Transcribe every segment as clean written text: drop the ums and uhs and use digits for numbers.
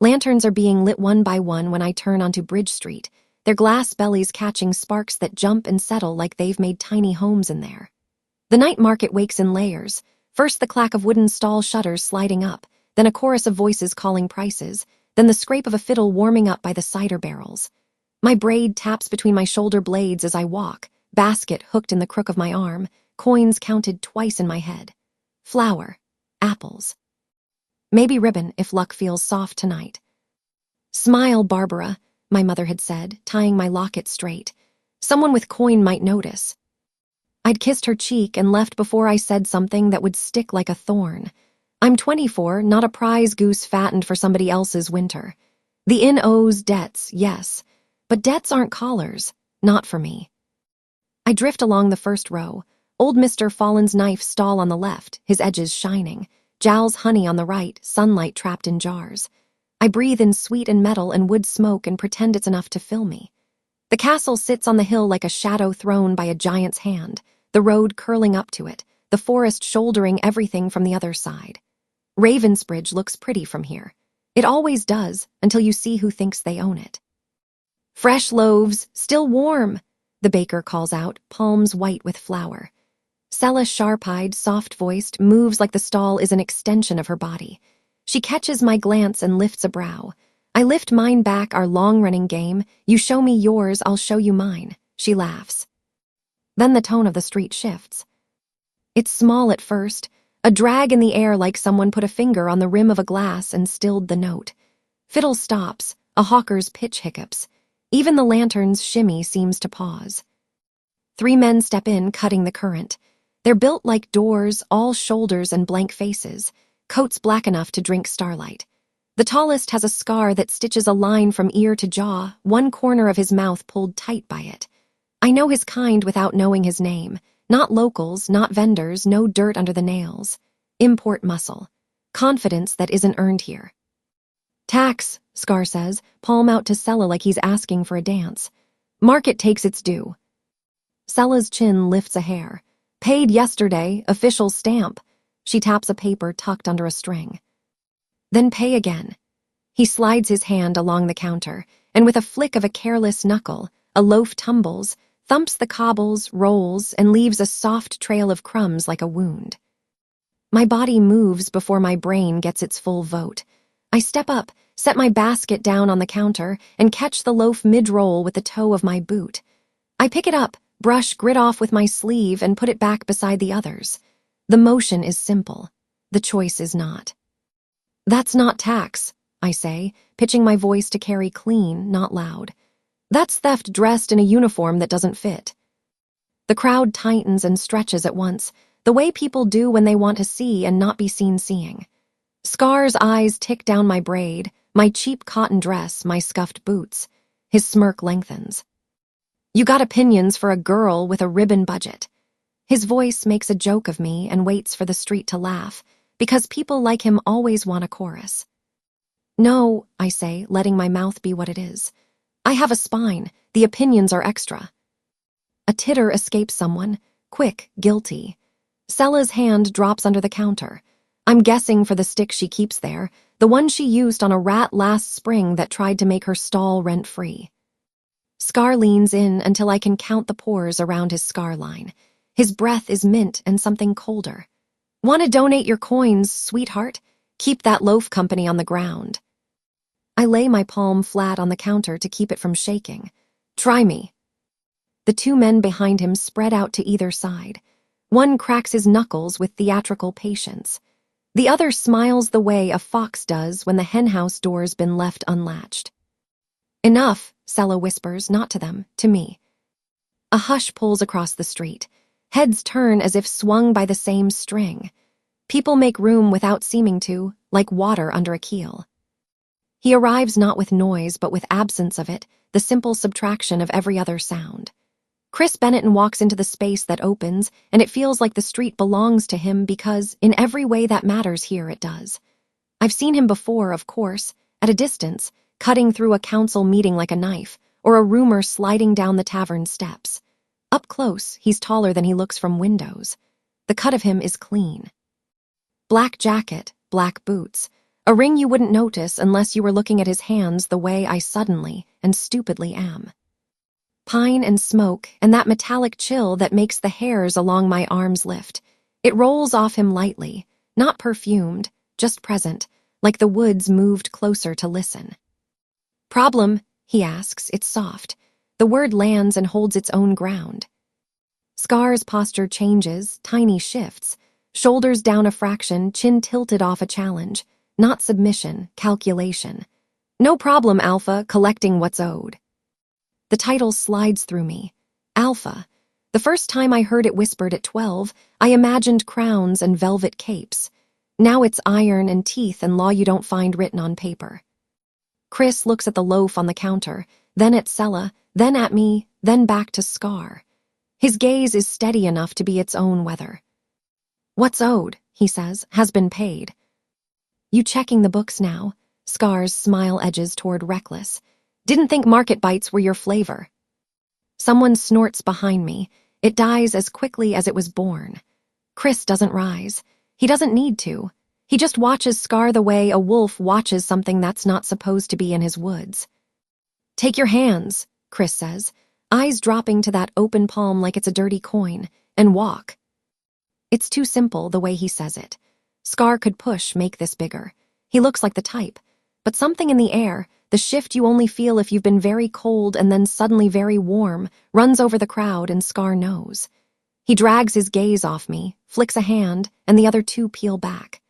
Lanterns are being lit one by one when I turn onto Bridge Street, their glass bellies catching sparks that jump and settle like they've made tiny homes in there. The night market wakes in layers, first the clack of wooden stall shutters sliding up, then a chorus of voices calling prices, then the scrape of a fiddle warming up by the cider barrels. My braid taps between my shoulder blades as I walk, basket hooked in the crook of my arm, coins counted twice in my head. Flour, apples. Maybe ribbon if luck feels soft tonight. "Smile, Barbara," my mother had said, tying my locket straight. "Someone with coin might notice." I'd kissed her cheek and left before I said something that would stick like a thorn. I'm 24, not a prize goose fattened for somebody else's winter. The inn owes debts, yes, but debts aren't collars, not for me. I drift along the first row, old Mr. Fallen's knife stall on the left, his edges shining, Jowl's honey on the right, sunlight trapped in jars. I breathe in sweet and metal and wood smoke and pretend it's enough to fill me. The castle sits on the hill like a shadow thrown by a giant's hand, the road curling up to it, the forest shouldering everything from the other side. Ravensbridge looks pretty from here. It always does, until you see who thinks they own it. "Fresh loaves, still warm," the baker calls out, palms white with flour. Sella, sharp-eyed, soft-voiced, moves like the stall is an extension of her body. She catches my glance and lifts a brow. I lift mine back, our long-running game. "You show me yours, I'll show you mine." She laughs. Then the tone of the street shifts. It's small at first, a drag in the air like someone put a finger on the rim of a glass and stilled the note. Fiddle stops, a hawker's pitch hiccups. Even the lantern's shimmy seems to pause. 3 men step in, cutting the current. They're built like doors, all shoulders and blank faces, coats black enough to drink starlight. The tallest has a scar that stitches a line from ear to jaw, one corner of his mouth pulled tight by it. I know his kind without knowing his name. Not locals, not vendors, no dirt under the nails. Import muscle. Confidence that isn't earned here. "Tax," Scar says, palm out to Sella like he's asking for a dance. "Market takes its due." Sella's chin lifts a hair. "Paid yesterday, official stamp." She taps a paper tucked under a string. "Then pay again." He slides his hand along the counter, and with a flick of a careless knuckle, a loaf tumbles, thumps the cobbles, rolls, and leaves a soft trail of crumbs like a wound. My body moves before my brain gets its full vote. I step up, set my basket down on the counter, and catch the loaf mid-roll with the toe of my boot. I pick it up, brush grit off with my sleeve, and put it back beside the others. The motion is simple. The choice is not. "That's not tax," I say, pitching my voice to carry clean, not loud. "That's theft dressed in a uniform that doesn't fit." The crowd tightens and stretches at once, the way people do when they want to see and not be seen seeing. Scar's eyes tick down my braid, my cheap cotton dress, my scuffed boots. His smirk lengthens. "You got opinions for a girl with a ribbon budget." His voice makes a joke of me and waits for the street to laugh, because people like him always want a chorus. "No," I say, letting my mouth be what it is. "I have a spine. The opinions are extra." A titter escapes someone, quick, guilty. Sella's hand drops under the counter. I'm guessing for the stick she keeps there, the one she used on a rat last spring that tried to make her stall rent-free. Scar leans in until I can count the pores around his scar line. His breath is mint and something colder. "Want to donate your coins, sweetheart? Keep that loaf company on the ground." I lay my palm flat on the counter to keep it from shaking. "Try me." The 2 men behind him spread out to either side. One cracks his knuckles with theatrical patience. The other smiles the way a fox does when the henhouse door's been left unlatched. "Enough," Sella whispers, not to them, to me. A hush pulls across the street. Heads turn as if swung by the same string. People make room without seeming to, like water under a keel. He arrives not with noise, but with absence of it, the simple subtraction of every other sound. Chris Benetton walks into the space that opens, and it feels like the street belongs to him because, in every way that matters here, it does. I've seen him before, of course, at a distance, cutting through a council meeting like a knife, or a rumor sliding down the tavern steps. Up close, he's taller than he looks from windows. The cut of him is clean. Black jacket, black boots, A ring you wouldn't notice unless you were looking at his hands the way I suddenly and stupidly am. Pine and smoke and that metallic chill that makes the hairs along my arms lift. It rolls off him lightly, not perfumed, just present, like the woods moved closer to listen. Problem, he asks, it's soft. The word lands and holds its own ground. Scar's posture changes, tiny shifts. Shoulders down a fraction, chin tilted off a challenge. Not submission, calculation. No problem, Alpha, collecting what's owed. The title slides through me. Alpha. The first time I heard it whispered at 12, I imagined crowns and velvet capes. Now it's iron and teeth and law you don't find written on paper. Chris looks at the loaf on the counter, then at Sella, then at me, then back to Scar. His gaze is steady enough to be its own weather. What's owed, he says, has been paid. You checking the books now? Scar's smile edges toward reckless. Didn't think market bites were your flavor. Someone snorts behind me. It dies as quickly as it was born. Chris doesn't rise. He doesn't need to. He just watches Scar the way a wolf watches something that's not supposed to be in his woods. Take your hands, Chris says, eyes dropping to that open palm like it's a dirty coin, and walk. It's too simple the way he says it. Scar could make this bigger. He looks like the type. But something in the air, the shift you only feel if you've been very cold and then suddenly very warm, runs over the crowd and Scar knows. He drags his gaze off me, flicks a hand, and the other two peel back.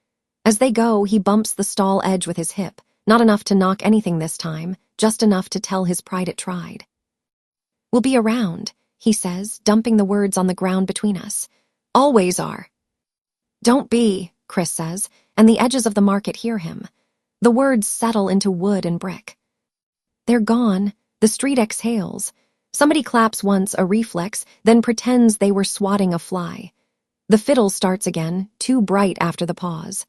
As they go, he bumps the stall edge with his hip, not enough to knock anything this time, just enough to tell his pride it tried. We'll be around, he says, dumping the words on the ground between us. Always are. Don't be, Chris says, and the edges of the market hear him. The words settle into wood and brick. They're gone. The street exhales. Somebody claps once, a reflex, then pretends they were swatting a fly. The fiddle starts again, too bright after the pause.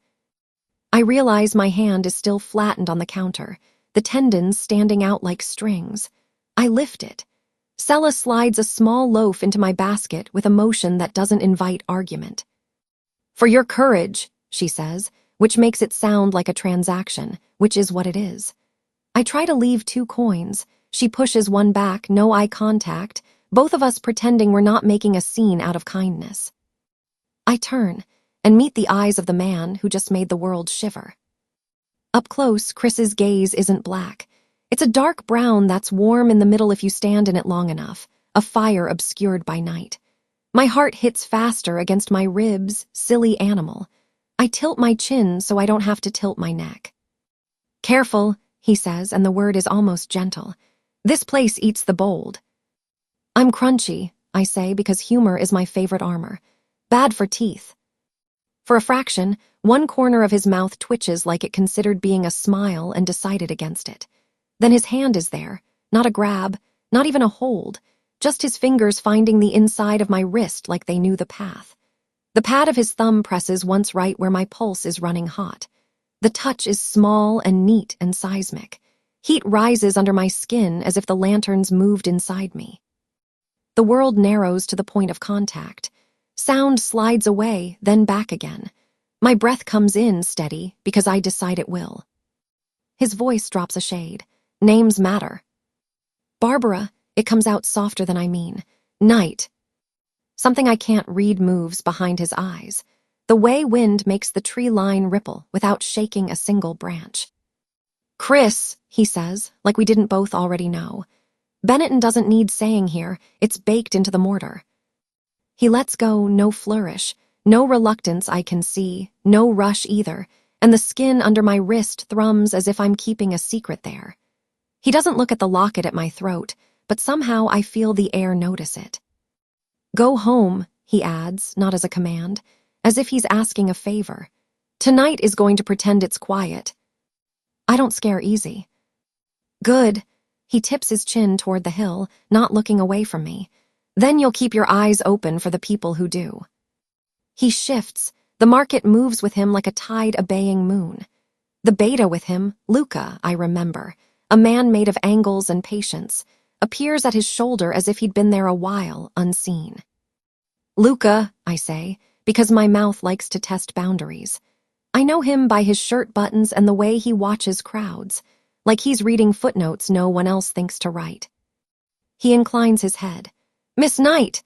I realize my hand is still flattened on the counter, the tendons standing out like strings. I lift it. Sella slides a small loaf into my basket with a motion that doesn't invite argument. For your courage, she says, which makes it sound like a transaction, which is what it is. I try to leave 2 coins. She pushes one back, no eye contact, both of us pretending we're not making a scene out of kindness. I turn and meet the eyes of the man who just made the world shiver. Up close, Chris's gaze isn't black. It's a dark brown that's warm in the middle if you stand in it long enough, a fire obscured by night. My heart hits faster against my ribs, silly animal. I tilt my chin so I don't have to tilt my neck. Careful, he says, and the word is almost gentle. This place eats the bold. I'm crunchy, I say, because humor is my favorite armor. Bad for teeth. For a fraction, one corner of his mouth twitches like it considered being a smile and decided against it. Then his hand is there, not a grab, not even a hold, just his fingers finding the inside of my wrist like they knew the path. The pad of his thumb presses once right where my pulse is running hot. The touch is small and neat and seismic. Heat rises under my skin as if the lanterns moved inside me. The world narrows to the point of contact. Sound slides away, then back again. My breath comes in steady because I decide it will. His voice drops a shade. Names matter. Barbara, it comes out softer than I mean. Night. Something I can't read moves behind his eyes. The way wind makes the tree line ripple without shaking a single branch. Chris, he says, like we didn't both already know. Benetton doesn't need saying here, it's baked into the mortar. He lets go, no flourish, no reluctance I can see, no rush either, and the skin under my wrist thrums as if I'm keeping a secret there. He doesn't look at the locket at my throat, but somehow I feel the air notice it. Go home, he adds, not as a command, as if he's asking a favor. Tonight is going to pretend it's quiet. I don't scare easy. Good. He tips his chin toward the hill, not looking away from me. Then you'll keep your eyes open for the people who do. He shifts. The market moves with him like a tide-obeying moon. The beta with him, Luca, I remember, a man made of angles and patience, appears at his shoulder as if he'd been there a while, unseen. Luca, I say, because my mouth likes to test boundaries. I know him by his shirt buttons and the way he watches crowds, like he's reading footnotes no one else thinks to write. He inclines his head. "Miss Knight!"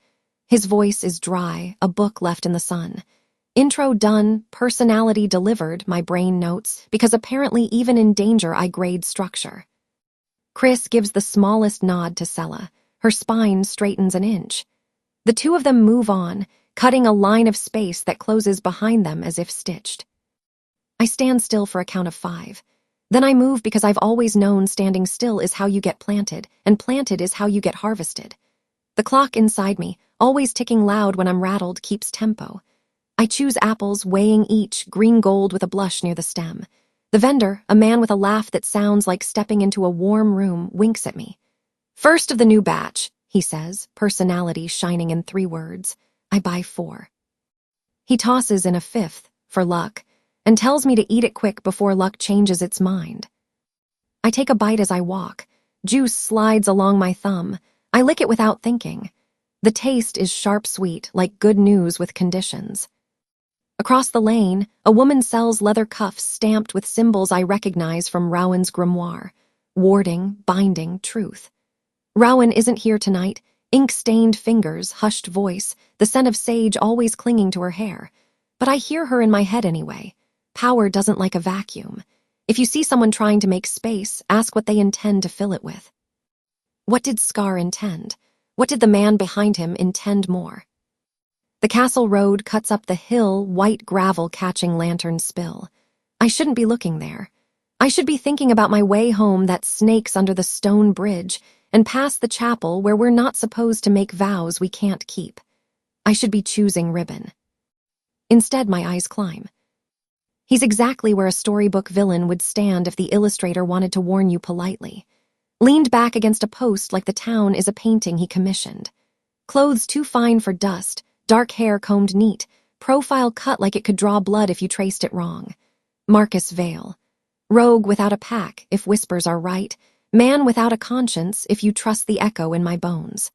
His voice is dry, a book left in the sun. Intro done, personality delivered, my brain notes, because apparently even in danger I grade structure. Chris gives the smallest nod to Sella. Her spine straightens an inch. The two of them move on, cutting a line of space that closes behind them as if stitched. I stand still for a count of 5. Then I move because I've always known standing still is how you get planted, and planted is how you get harvested. The clock inside me, always ticking loud when I'm rattled, keeps tempo. I choose apples, weighing each, green gold with a blush near the stem. The vendor, a man with a laugh that sounds like stepping into a warm room, winks at me. "First of the new batch," he says, personality shining in 3 words. I buy 4. He tosses in a 5th, for luck, and tells me to eat it quick before luck changes its mind. I take a bite as I walk. Juice slides along my thumb. I lick it without thinking. The taste is sharp-sweet, like good news with conditions. Across the lane, a woman sells leather cuffs stamped with symbols I recognize from Rowan's grimoire. Warding, binding, truth. Rowan isn't here tonight. Ink-stained fingers, hushed voice, the scent of sage always clinging to her hair. But I hear her in my head anyway. Power doesn't like a vacuum. If you see someone trying to make space, ask what they intend to fill it with. What did Scar intend? What did the man behind him intend more? The castle road cuts up the hill, white gravel catching lantern spill. I shouldn't be looking there. I should be thinking about my way home that snakes under the stone bridge and past the chapel where we're not supposed to make vows we can't keep. I should be choosing ribbon. Instead, my eyes climb. He's exactly where a storybook villain would stand if the illustrator wanted to warn you politely. Leaned back against a post like the town is a painting he commissioned. Clothes too fine for dust, dark hair combed neat, profile cut like it could draw blood if you traced it wrong. Marcus Vale. Rogue without a pack, if whispers are right. Man without a conscience, if you trust the echo in my bones.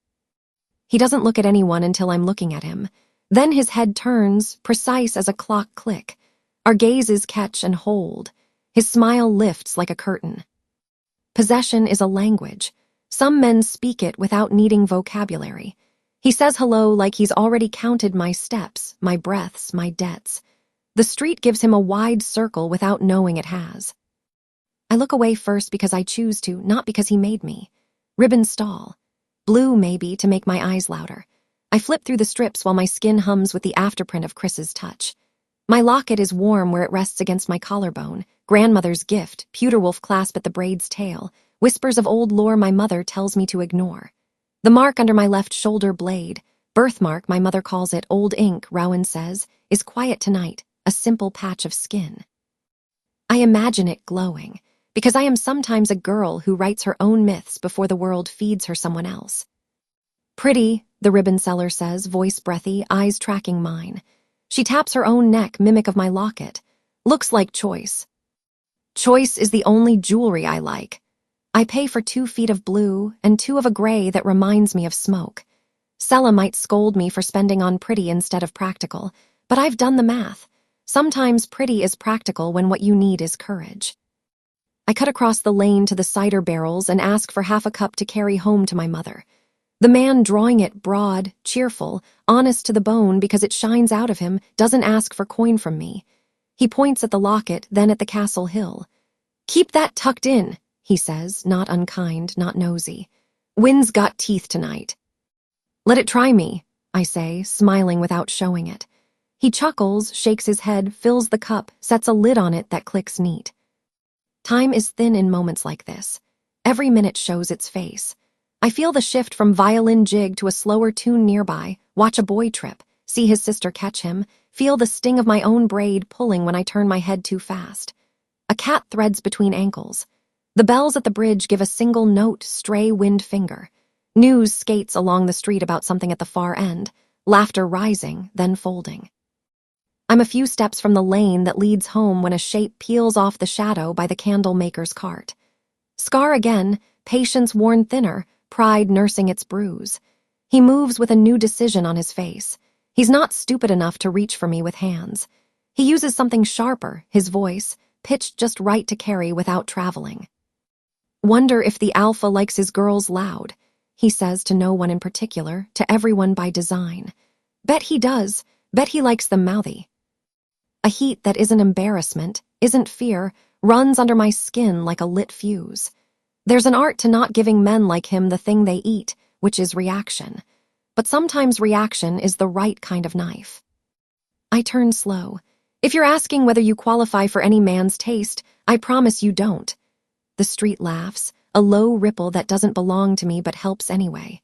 He doesn't look at anyone until I'm looking at him. Then his head turns, precise as a clock click. Our gazes catch and hold. His smile lifts like a curtain. Possession is a language. Some men speak it without needing vocabulary. He says hello like he's already counted my steps, my breaths, my debts. The street gives him a wide circle without knowing it has. I look away first because I choose to, not because he made me. Ribbons stall. Blue, maybe, to make my eyes louder. I flip through the strips while my skin hums with the afterprint of Chris's touch. My locket is warm where it rests against my collarbone. Grandmother's gift, pewter wolf clasp at the braid's tail. Whispers of old lore my mother tells me to ignore. The mark under my left shoulder blade, birthmark my mother calls it, old ink, Rowan says, is quiet tonight, a simple patch of skin. I imagine it glowing, because I am sometimes a girl who writes her own myths before the world feeds her someone else. Pretty, the ribbon seller says, voice breathy, eyes tracking mine. She taps her own neck, mimic of my locket. Looks like choice. Choice is the only jewelry I like. I pay for 2 feet of blue and 2 of a gray that reminds me of smoke. Sella might scold me for spending on pretty instead of practical, but I've done the math. Sometimes pretty is practical when what you need is courage. I cut across the lane to the cider barrels and ask for half a cup to carry home to my mother. The man drawing it broad, cheerful, honest to the bone because it shines out of him, doesn't ask for coin from me. He points at the locket, then at the castle hill. "Keep that tucked in," he says, not unkind, not nosy. "Wind's got teeth tonight." "Let it try me," I say, smiling without showing it. He chuckles, shakes his head, fills the cup, sets a lid on it that clicks neat. Time is thin in moments like this. Every minute shows its face. I feel the shift from violin jig to a slower tune nearby, watch a boy trip, see his sister catch him, feel the sting of my own braid pulling when I turn my head too fast. A cat threads between ankles. The bells at the bridge give a single note, stray wind finger. News skates along the street about something at the far end, laughter rising, then folding. I'm a few steps from the lane that leads home when a shape peels off the shadow by the candle maker's cart. Scar again, patience worn thinner, pride nursing its bruise. He moves with a new decision on his face. He's not stupid enough to reach for me with hands. He uses something sharper, his voice, pitched just right to carry without traveling. Wonder if the alpha likes his girls loud, he says to no one in particular, to everyone by design. Bet he does. Bet he likes them mouthy. A heat that isn't embarrassment, isn't fear, runs under my skin like a lit fuse. There's an art to not giving men like him the thing they eat, which is reaction. But sometimes reaction is the right kind of knife. I turn slow. If you're asking whether you qualify for any man's taste, I promise you don't. The street laughs, a low ripple that doesn't belong to me but helps anyway.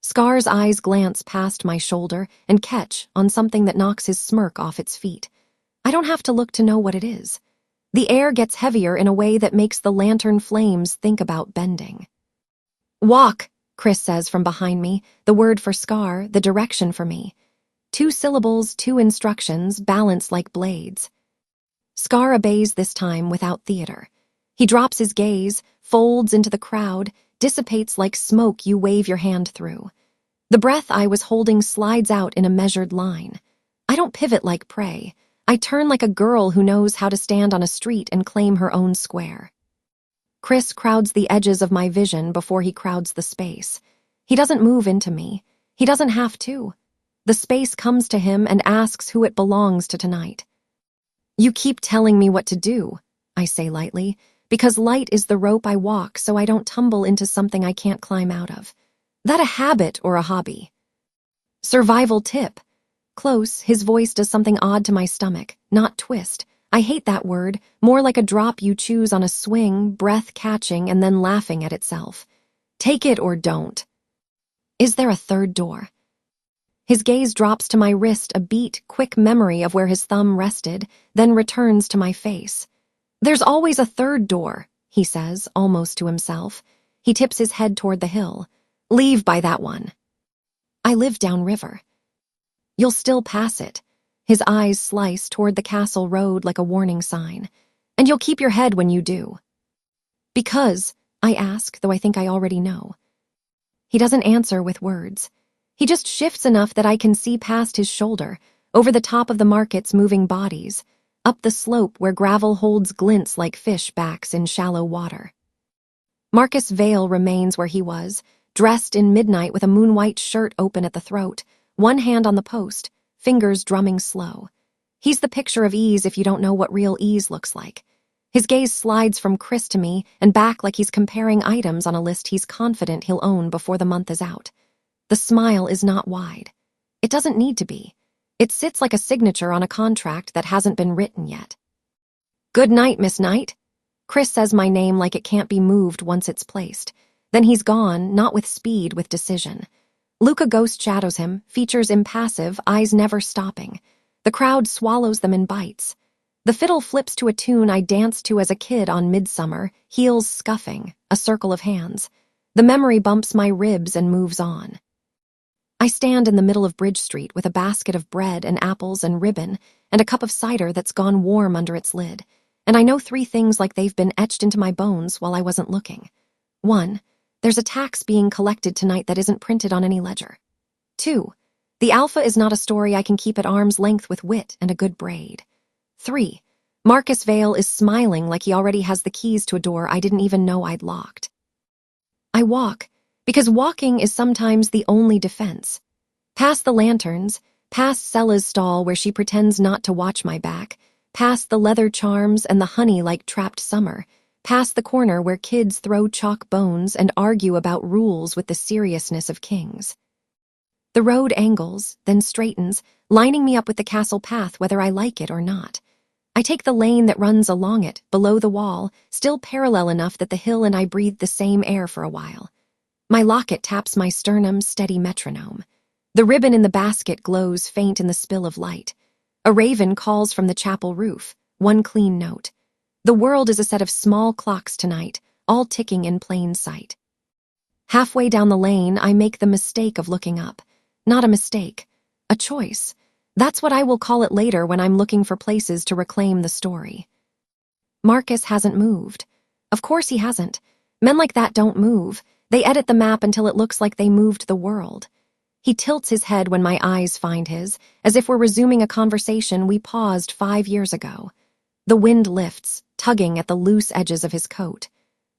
Scar's eyes glance past my shoulder and catch on something that knocks his smirk off its feet. I don't have to look to know what it is. The air gets heavier in a way that makes the lantern flames think about bending. Walk, Chris says from behind me, the word for Scar, the direction for me. 2 syllables, 2 instructions, balanced like blades. Scar obeys this time without theater. He drops his gaze, folds into the crowd, dissipates like smoke you wave your hand through. The breath I was holding slides out in a measured line. I don't pivot like prey. I turn like a girl who knows how to stand on a street and claim her own square. Chris crowds the edges of my vision before he crowds the space. He doesn't move into me. He doesn't have to. The space comes to him and asks who it belongs to tonight. You keep telling me what to do, I say lightly, because light is the rope I walk so I don't tumble into something I can't climb out of. That a habit or a hobby? Survival tip. Close, his voice does something odd to my stomach, not twist. I hate that word, more like a drop you choose on a swing, breath catching and then laughing at itself. Take it or don't. Is there a third door? His gaze drops to my wrist, a beat, quick memory of where his thumb rested, then returns to my face. There's always a third door, he says, almost to himself. He tips his head toward the hill. Leave by that one. I live downriver. You'll still pass it. His eyes slice toward the castle road like a warning sign. And you'll keep your head when you do. Because, I ask, though I think I already know. He doesn't answer with words. He just shifts enough that I can see past his shoulder, over the top of the market's moving bodies, up the slope where gravel holds glints like fish backs in shallow water. Marcus Vale remains where he was, dressed in midnight with a moon-white shirt open at the throat, one hand on the post, fingers drumming slow. He's the picture of ease if you don't know what real ease looks like. His gaze slides from Chris to me and back like he's comparing items on a list he's confident he'll own before the month is out. The smile is not wide. It doesn't need to be. It sits like a signature on a contract that hasn't been written yet. Good night, Miss Knight. Chris says my name like it can't be moved once it's placed. Then he's gone, not with speed, with decision. Luca ghost shadows him, features impassive, eyes never stopping. The crowd swallows them in bites. The fiddle flips to a tune I danced to as a kid on Midsummer, heels scuffing, a circle of hands. The memory bumps my ribs and moves on. I stand in the middle of Bridge Street with a basket of bread and apples and ribbon and a cup of cider that's gone warm under its lid, and I know 3 things like they've been etched into my bones while I wasn't looking. 1, there's a tax being collected tonight that isn't printed on any ledger. 2, the Alpha is not a story I can keep at arm's length with wit and a good braid. 3, Marcus Vale is smiling like he already has the keys to a door I didn't even know I'd locked. I walk, because walking is sometimes the only defense. Past the lanterns, past Sella's stall where she pretends not to watch my back, past the leather charms and the honey like trapped summer, past the corner where kids throw chalk bones and argue about rules with the seriousness of kings. The road angles, then straightens, lining me up with the castle path whether I like it or not. I take the lane that runs along it, below the wall, still parallel enough that the hill and I breathe the same air for a while. My locket taps my sternum's steady metronome. The ribbon in the basket glows faint in the spill of light. A raven calls from the chapel roof, one clean note. The world is a set of small clocks tonight, all ticking in plain sight. Halfway down the lane, I make the mistake of looking up. Not a mistake, a choice. That's what I will call it later when I'm looking for places to reclaim the story. Marcus hasn't moved. Of course he hasn't. Men like that don't move. They edit the map until it looks like they moved the world. He tilts his head when my eyes find his, as if we're resuming a conversation we paused 5 years ago. The wind lifts, tugging at the loose edges of his coat.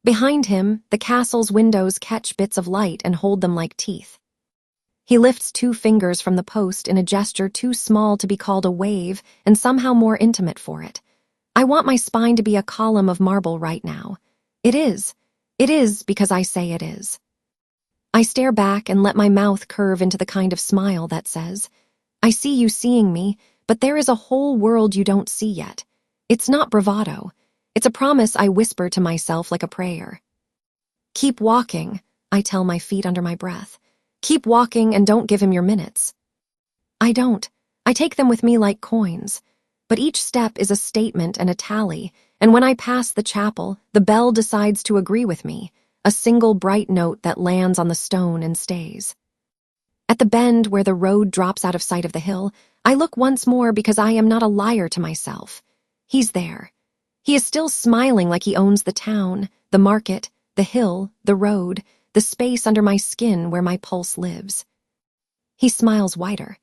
Behind him, the castle's windows catch bits of light and hold them like teeth. He lifts 2 fingers from the post in a gesture too small to be called a wave and somehow more intimate for it. I want my spine to be a column of marble right now. It is. It is because I say it is. I stare back and let my mouth curve into the kind of smile that says, I see you seeing me, but there is a whole world you don't see yet. It's not bravado. It's a promise I whisper to myself like a prayer. Keep walking, I tell my feet under my breath. Keep walking and don't give him your minutes. I don't. I take them with me like coins. But each step is a statement and a tally, and when I pass the chapel, the bell decides to agree with me, a single bright note that lands on the stone and stays. At the bend where the road drops out of sight of the hill, I look once more because I am not a liar to myself. He's there. He is still smiling like he owns the town, the market, the hill, the road, the space under my skin where my pulse lives. He smiles wider.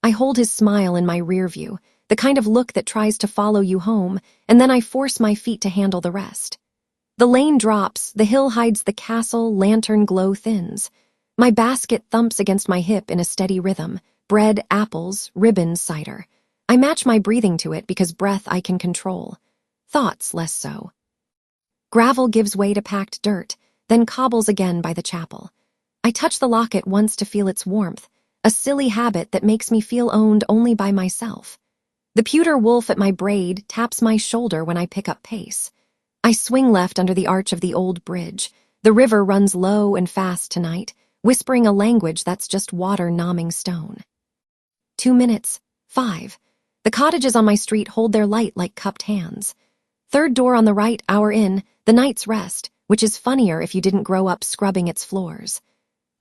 I hold his smile in my rear view, the kind of look that tries to follow you home, and then I force my feet to handle the rest. The lane drops, the hill hides the castle, lantern glow thins. My basket thumps against my hip in a steady rhythm, bread, apples, ribbons, cider. I match my breathing to it because breath I can control. Thoughts less so. Gravel gives way to packed dirt, then cobbles again by the chapel. I touch the locket once to feel its warmth, a silly habit that makes me feel owned only by myself. The pewter wolf at my braid taps my shoulder when I pick up pace. I swing left under the arch of the old bridge. The river runs low and fast tonight, whispering a language that's just water nomming stone. 2 minutes, 5. The cottages on my street hold their light like cupped hands. 3rd door on the right, hour in, the night's rest, which is funnier if you didn't grow up scrubbing its floors.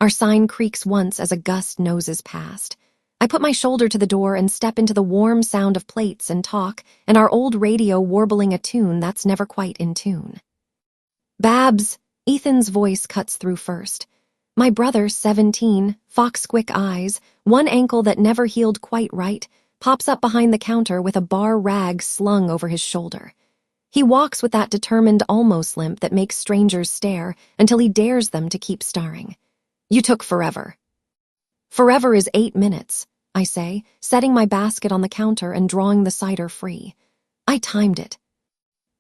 Our sign creaks once as a gust noses past. I put my shoulder to the door and step into the warm sound of plates and talk and our old radio warbling a tune that's never quite in tune. Babs, Ethan's voice cuts through first. My brother, 17, fox-quick eyes, one ankle that never healed quite right, pops up behind the counter with a bar rag slung over his shoulder. He walks with that determined almost limp that makes strangers stare until he dares them to keep staring. You took forever. Forever is 8 minutes, I say, setting my basket on the counter and drawing the cider free. I timed it.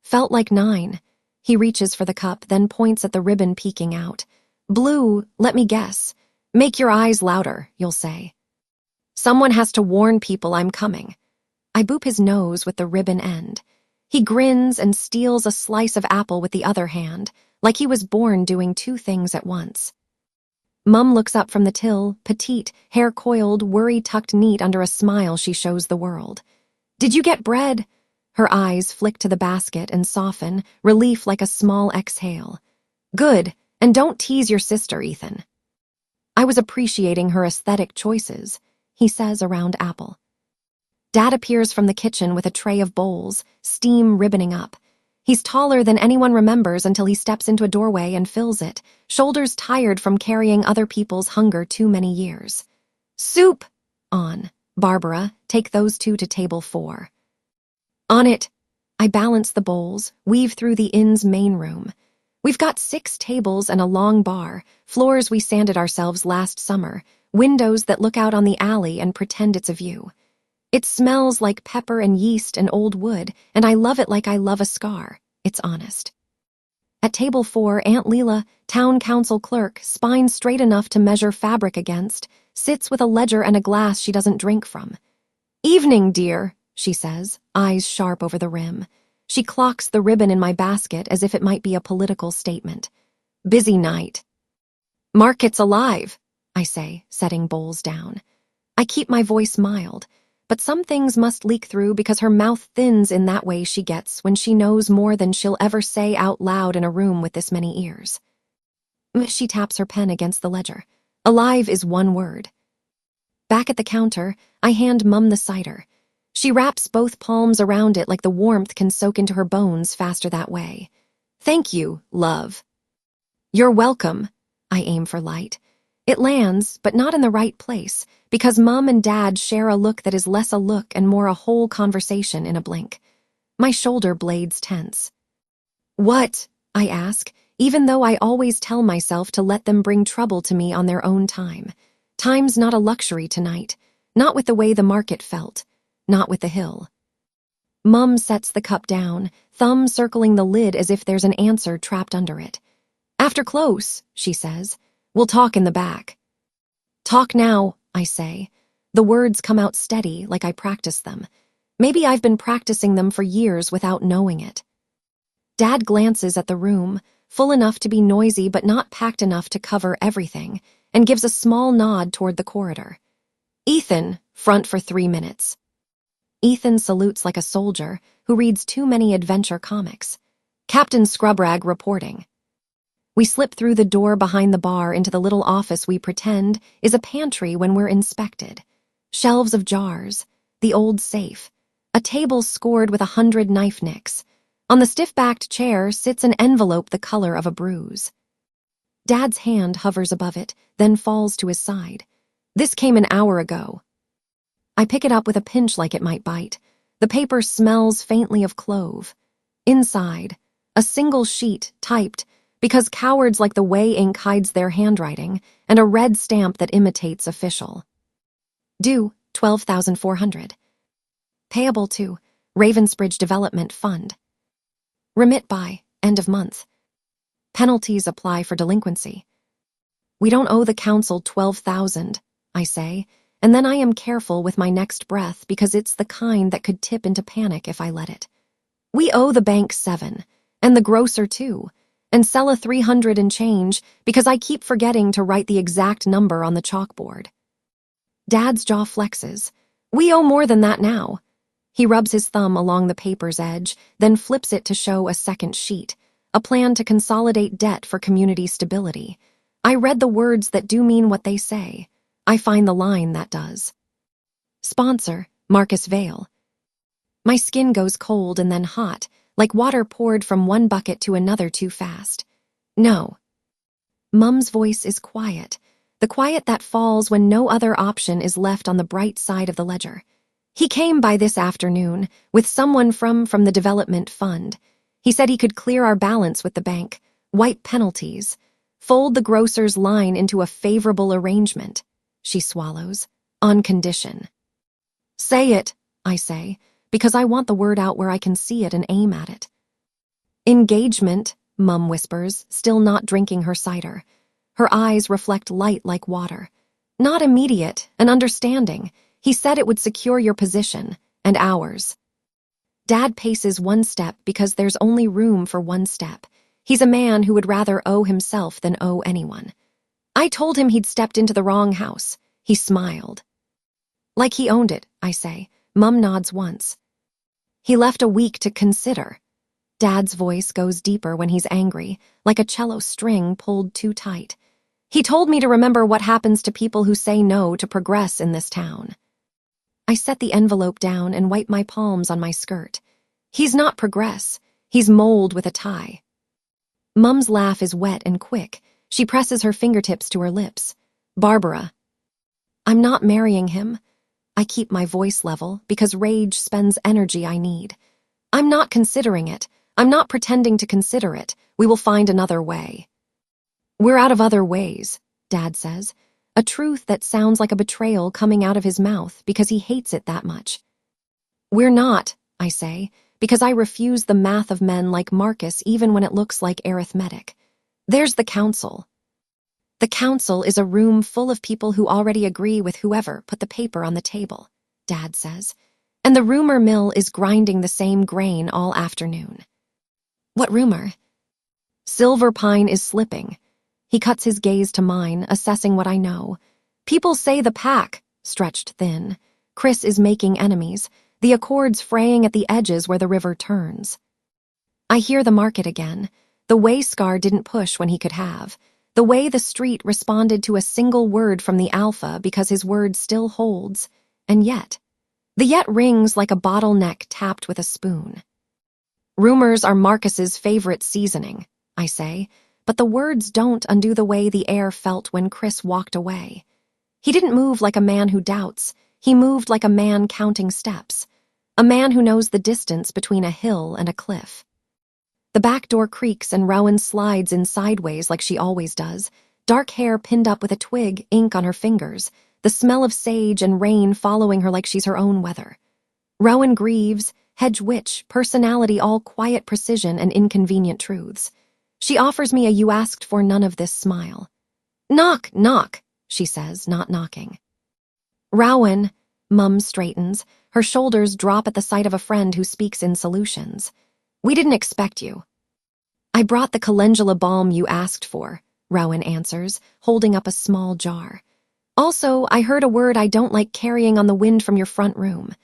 Felt like 9. He reaches for the cup, then points at the ribbon peeking out. Blue, let me guess. Make your eyes louder, you'll say. Someone has to warn people I'm coming. I boop his nose with the ribbon end. He grins and steals a slice of apple with the other hand, like he was born doing 2 things at once. Mum looks up from the till, petite, hair coiled, worry tucked neat under a smile she shows the world. Did you get bread? Her eyes flick to the basket and soften, relief like a small exhale. Good, and don't tease your sister, Ethan. I was appreciating her aesthetic choices, he says around apple. Dad appears from the kitchen with a tray of bowls, steam ribboning up. He's taller than anyone remembers until he steps into a doorway and fills it, shoulders tired from carrying other people's hunger too many years. Soup! On. Barbara, take those 2 to table 4. On it. I balance the bowls, weave through the inn's main room. We've got 6 tables and a long bar, floors we sanded ourselves last summer, windows that look out on the alley and pretend it's a view. It smells like pepper and yeast and old wood, and I love it like I love a scar. It's honest. At table 4, Aunt Leela, town council clerk, spine straight enough to measure fabric against, sits with a ledger and a glass she doesn't drink from. Evening, dear, she says, eyes sharp over the rim. She clocks the ribbon in my basket as if it might be a political statement. Busy night. Market's alive, I say, setting bowls down. I keep my voice mild. But some things must leak through because her mouth thins in that way she gets when she knows more than she'll ever say out loud in a room with this many ears. She taps her pen against the ledger. Alive is 1 word. Back at the counter, I hand Mum the cider. She wraps both palms around it like the warmth can soak into her bones faster that way. Thank you, love. You're welcome. I aim for light. It lands, but not in the right place, because Mum and Dad share a look that is less a look and more a whole conversation in a blink. My shoulder blades tense. "What?" I ask, even though I always tell myself to let them bring trouble to me on their own time. Time's not a luxury tonight, not with the way the market felt, not with the hill. Mum sets the cup down, thumb circling the lid as if there's an answer trapped under it. "After close," she says. "We'll talk in the back." "Talk now," I say. The words come out steady, like I practiced them. Maybe I've been practicing them for years without knowing it. Dad glances at the room, full enough to be noisy but not packed enough to cover everything, and gives a small nod toward the corridor. "Ethan, front for 3 minutes." Ethan salutes like a soldier who reads too many adventure comics. "Captain Scrubrag reporting." We slip through the door behind the bar into the little office we pretend is a pantry when we're inspected. Shelves of jars, the old safe, a table scored with 100 knife nicks. On the stiff-backed chair sits an envelope the color of a bruise. Dad's hand hovers above it, then falls to his side. "This came an hour ago." I pick it up with a pinch like it might bite. The paper smells faintly of clove. Inside, a single sheet, typed, because cowards like the way ink hides their handwriting, and a red stamp that imitates official. Due, $12,400. Payable to Ravensbridge Development Fund. Remit by end of month. Penalties apply for delinquency. "We don't owe the council $12,000, I say, and then I am careful with my next breath because it's the kind that could tip into panic if I let it. "We owe the bank $7, and the grocer too, and sell a 300 and change because I keep forgetting to write the exact number on the chalkboard." Dad's jaw flexes. "We owe more than that now." He rubs his thumb along the paper's edge, then flips it to show a second sheet, a plan to consolidate debt for community stability. I read the words that do mean what they say. I find the line that does. Sponsor, Marcus Vale. My skin goes cold and then hot, like water poured from one bucket to another too fast. "No." Mum's voice is quiet, the quiet that falls when no other option is left on the bright side of the ledger. "He came by this afternoon, with someone from the development fund. He said he could clear our balance with the bank, wipe penalties, fold the grocer's line into a favorable arrangement." She swallows. "On condition." "Say it," I say, because I want the word out where I can see it and aim at it. "Engagement," Mum whispers, still not drinking her cider. Her eyes reflect light like water. "Not immediate, an understanding. He said it would secure your position, and ours." Dad paces one step because there's only room for one step. He's a man who would rather owe himself than owe anyone. "I told him he'd stepped into the wrong house." He smiled. "Like he owned it," I say. Mum nods once. "He left a week to consider." Dad's voice goes deeper when he's angry, like a cello string pulled too tight. "He told me to remember what happens to people who say no to progress in this town." I set the envelope down and wipe my palms on my skirt. He's not progress. He's mold with a tie. Mum's laugh is wet and quick. She presses her fingertips to her lips. "Barbara." "I'm not marrying him." I keep my voice level because rage spends energy I need. "I'm not considering it. I'm not pretending to consider it. We will find another way." "We're out of other ways," Dad says. A truth that sounds like a betrayal coming out of his mouth because he hates it that much. "We're not," I say, because I refuse the math of men like Marcus even when it looks like arithmetic. "There's the council." "The council is a room full of people who already agree with whoever put the paper on the table," Dad says. "And the rumor mill is grinding the same grain all afternoon." "What rumor?" "Silverpine is slipping." He cuts his gaze to mine, assessing what I know. "People say the pack," stretched thin. "Chris is making enemies, the accords fraying at the edges where the river turns." I hear the market again. The way Scar didn't push when he could have. The way the street responded to a single word from the Alpha because his word still holds. And yet. The yet rings like a bottleneck tapped with a spoon. "Rumors are Marcus's favorite seasoning," I say, but the words don't undo the way the air felt when Chris walked away. He didn't move like a man who doubts. He moved like a man counting steps. A man who knows the distance between a hill and a cliff. The back door creaks and Rowan slides in sideways like she always does, dark hair pinned up with a twig, ink on her fingers, the smell of sage and rain following her like she's her own weather. Rowan grieves, hedge witch, personality, all quiet precision and inconvenient truths. She offers me a you asked for none of this smile. Knock, knock, she says, not knocking. Rowan, Mum straightens. Her shoulders drop at the sight of a friend who speaks in solutions. We didn't expect you. I brought the calendula balm you asked for, Rowan answers, holding up a small jar. Also, I heard a word I don't like carrying on the wind from your front room.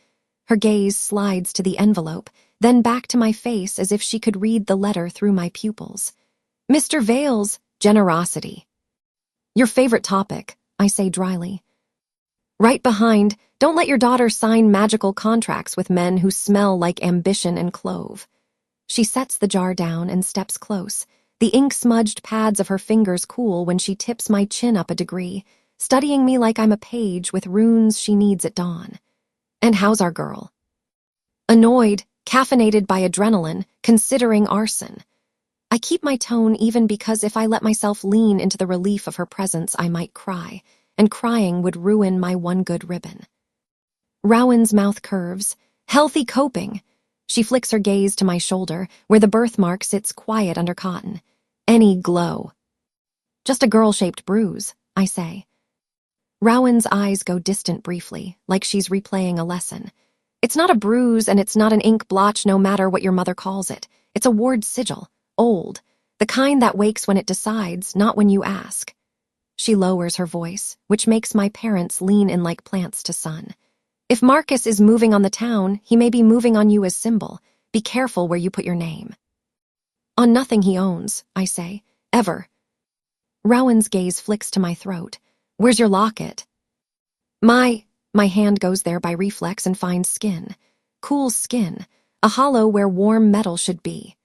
Her gaze slides to the envelope, then back to my face as if she could read the letter through my pupils. Mr. Vale's generosity. Your favorite topic, I say dryly. Right behind, don't let your daughter sign magical contracts with men who smell like ambition and clove. She sets the jar down and steps close. The ink-smudged pads of her fingers cool when she tips my chin up a degree, studying me like I'm a page with runes she needs at dawn. And how's our girl? Annoyed, caffeinated by adrenaline, considering arson. I keep my tone even because if I let myself lean into the relief of her presence, I might cry, and crying would ruin my one good ribbon. Rowan's mouth curves. Healthy coping. She flicks her gaze to my shoulder, where the birthmark sits quiet under cotton. Any glow. Just a girl-shaped bruise, I say. Rowan's eyes go distant briefly, like she's replaying a lesson. It's not a bruise and it's not an ink blotch no matter what your mother calls it. It's a ward sigil, old, the kind that wakes when it decides, not when you ask. She lowers her voice, which makes my parents lean in like plants to sun. If Marcus is moving on the town, he may be moving on you as symbol. Be careful where you put your name. On nothing he owns, I say, ever. Rowan's gaze flicks to my throat. Where's your locket? My hand goes there by reflex and finds skin. Cool skin, a hollow where warm metal should be.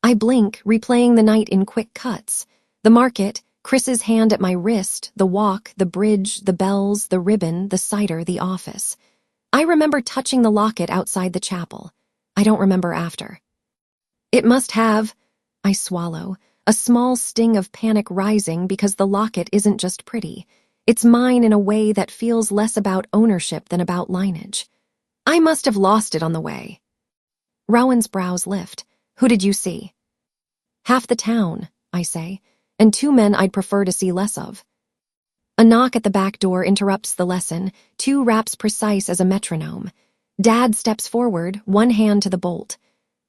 I blink, replaying the night in quick cuts. The market, Chris's hand at my wrist, the walk, the bridge, the bells, the ribbon, the cider, the office. I remember touching the locket outside the chapel. I don't remember after. It must have, I swallow, a small sting of panic rising because the locket isn't just pretty. It's mine in a way that feels less about ownership than about lineage. I must have lost it on the way. Rowan's brows lift. Who did you see? Half the town, I say, and 2 men I'd prefer to see less of. A knock at the back door interrupts the lesson, 2 raps precise as a metronome. Dad steps forward, one hand to the bolt.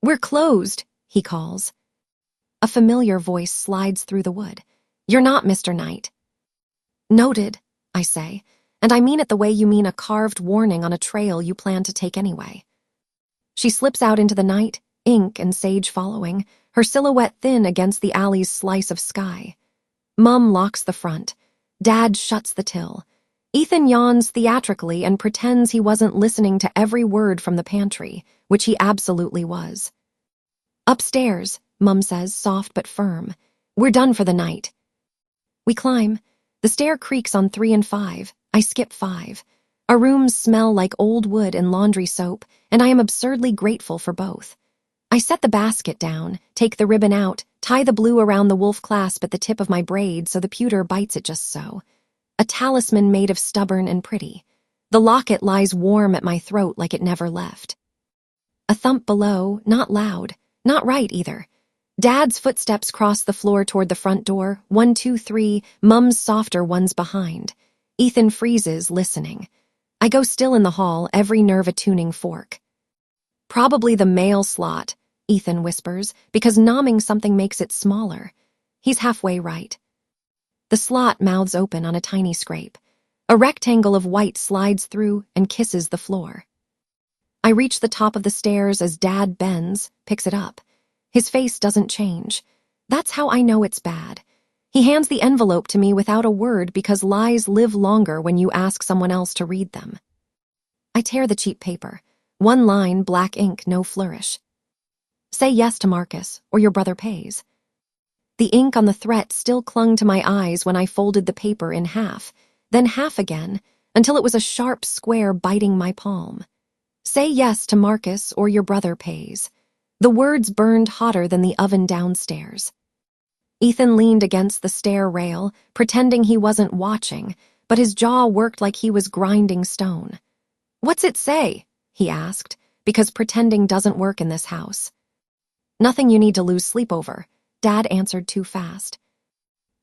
We're closed, he calls. A familiar voice slides through the wood. You're not Mr. Knight. Noted, I say, and I mean it the way you mean a carved warning on a trail you plan to take anyway. She slips out into the night, ink and sage following, her silhouette thin against the alley's slice of sky. Mum locks the front. Dad shuts the till. Ethan yawns theatrically and pretends he wasn't listening to every word from the pantry, which he absolutely was. Upstairs, Mum says, soft but firm. We're done for the night. We climb. The stair creaks on 3 and 5. I skip 5. Our rooms smell like old wood and laundry soap, and I am absurdly grateful for both. I set the basket down, take the ribbon out, tie the blue around the wolf clasp at the tip of my braid so the pewter bites it just so. A talisman made of stubborn and pretty. The locket lies warm at my throat like it never left. A thump below, not loud, not right either. Dad's footsteps cross the floor toward the front door, 1, 2, 3, Mum's softer ones behind. Ethan freezes, listening. I go still in the hall, every nerve attuning fork. Probably the mail slot, Ethan whispers, because nomming something makes it smaller. He's halfway right. The slot mouths open on a tiny scrape. A rectangle of white slides through and kisses the floor. I reach the top of the stairs as Dad bends, picks it up. His face doesn't change. That's how I know it's bad. He hands the envelope to me without a word because lies live longer when you ask someone else to read them. I tear the cheap paper. 1 line, black ink, no flourish. Say yes to Marcus, or your brother pays. The ink on the threat still clung to my eyes when I folded the paper in half, then half again, until it was a sharp square biting my palm. Say yes to Marcus or your brother pays. The words burned hotter than the oven downstairs. Ethan leaned against the stair rail, pretending he wasn't watching, but his jaw worked like he was grinding stone. "What's it say?" he asked, because pretending doesn't work in this house. "Nothing you need to lose sleep over," Dad answered too fast.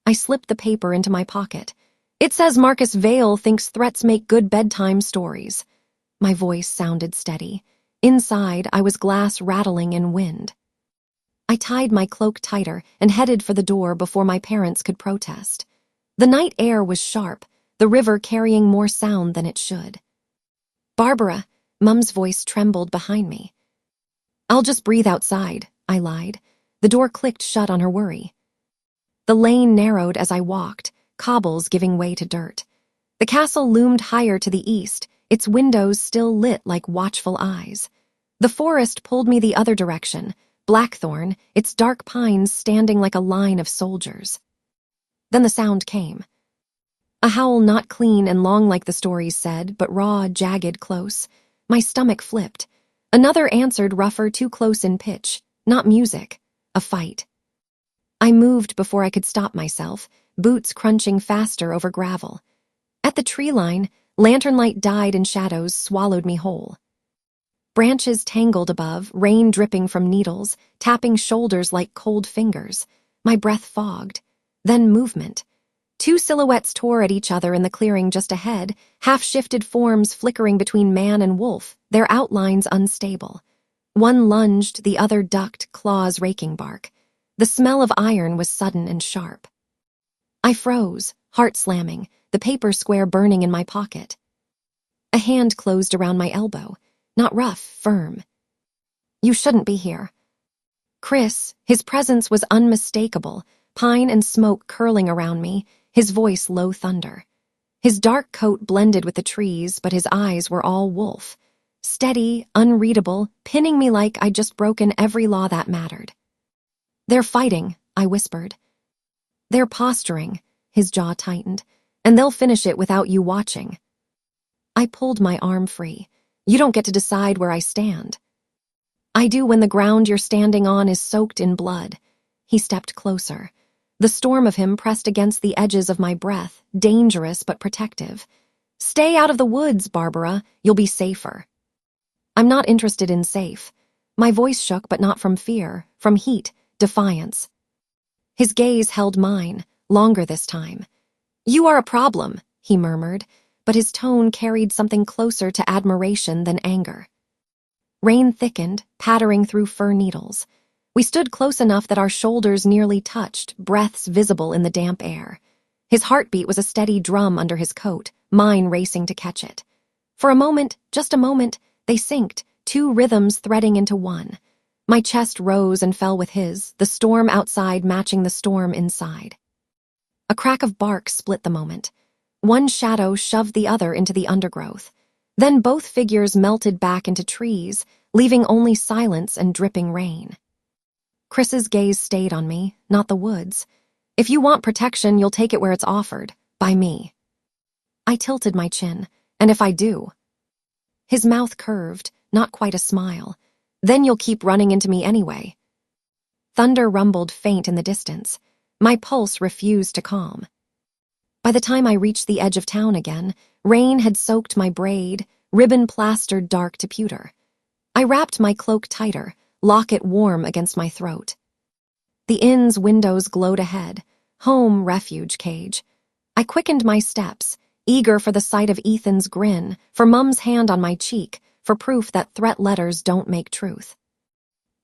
I slipped the paper into my pocket. "It says Marcus Vale thinks threats make good bedtime stories." My voice sounded steady. Inside, I was glass rattling in wind. I tied my cloak tighter and headed for the door before my parents could protest. The night air was sharp, the river carrying more sound than it should. "Barbara," Mum's voice trembled behind me. "I'll just breathe outside," I lied. The door clicked shut on her worry. The lane narrowed as I walked, cobbles giving way to dirt. The castle loomed higher to the east, its windows still lit like watchful eyes. The forest pulled me the other direction, blackthorn, its dark pines standing like a line of soldiers. Then the sound came. A howl not clean and long like the stories said, but raw, jagged, close. My stomach flipped. Another answered rougher, too close in pitch. Not music. A fight. I moved before I could stop myself, boots crunching faster over gravel. At the tree line, lantern light died and shadows swallowed me whole. Branches tangled above, rain dripping from needles, tapping shoulders like cold fingers. My breath fogged. Then movement. Two silhouettes tore at each other in the clearing just ahead, half-shifted forms flickering between man and wolf, their outlines unstable. One lunged, the other ducked, claws raking bark. The smell of iron was sudden and sharp. I froze, heart slamming, the paper square burning in my pocket. A hand closed around my elbow. Not rough, firm. "You shouldn't be here." Chris, his presence was unmistakable, pine and smoke curling around me, his voice low thunder. His dark coat blended with the trees, but his eyes were all wolf. Steady, unreadable, pinning me like I'd just broken every law that mattered. "They're fighting," I whispered. "They're posturing," his jaw tightened, "and they'll finish it without you watching." I pulled my arm free. "You don't get to decide where I stand." "I do when the ground you're standing on is soaked in blood." He stepped closer. The storm of him pressed against the edges of my breath, dangerous but protective. "Stay out of the woods, Barbara. You'll be safer." "I'm not interested in safe." My voice shook, but not from fear, from heat, defiance. His gaze held mine, longer this time. "You are a problem," he murmured, but his tone carried something closer to admiration than anger. Rain thickened, pattering through fir needles. We stood close enough that our shoulders nearly touched, breaths visible in the damp air. His heartbeat was a steady drum under his coat, mine racing to catch it. For a moment, just a moment, they synced, two rhythms threading into one. My chest rose and fell with his, the storm outside matching the storm inside. A crack of bark split the moment. One shadow shoved the other into the undergrowth. Then both figures melted back into trees, leaving only silence and dripping rain. Chris's gaze stayed on me, not the woods. "If you want protection, you'll take it where it's offered, by me." I tilted my chin. "And if I do?" His mouth curved, not quite a smile. "Then you'll keep running into me anyway." Thunder rumbled faint in the distance. My pulse refused to calm. By the time I reached the edge of town again, rain had soaked my braid, ribbon plastered dark to pewter. I wrapped my cloak tighter, locket warm against my throat. The inn's windows glowed ahead, home refuge cage. I quickened my steps, eager for the sight of Ethan's grin, for Mum's hand on my cheek, for proof that threat letters don't make truth.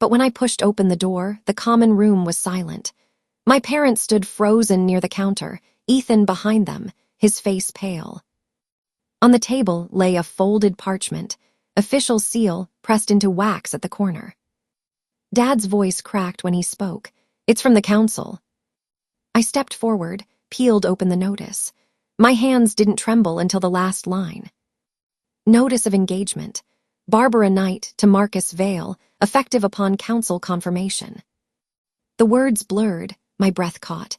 But when I pushed open the door, the common room was silent. My parents stood frozen near the counter, Ethan behind them, his face pale. On the table lay a folded parchment, official seal pressed into wax at the corner. Dad's voice cracked when he spoke. "It's from the council." I stepped forward, peeled open the notice. My hands didn't tremble until the last line. Notice of engagement. Barbara Knight to Marcus Vale, effective upon council confirmation. The words blurred, my breath caught.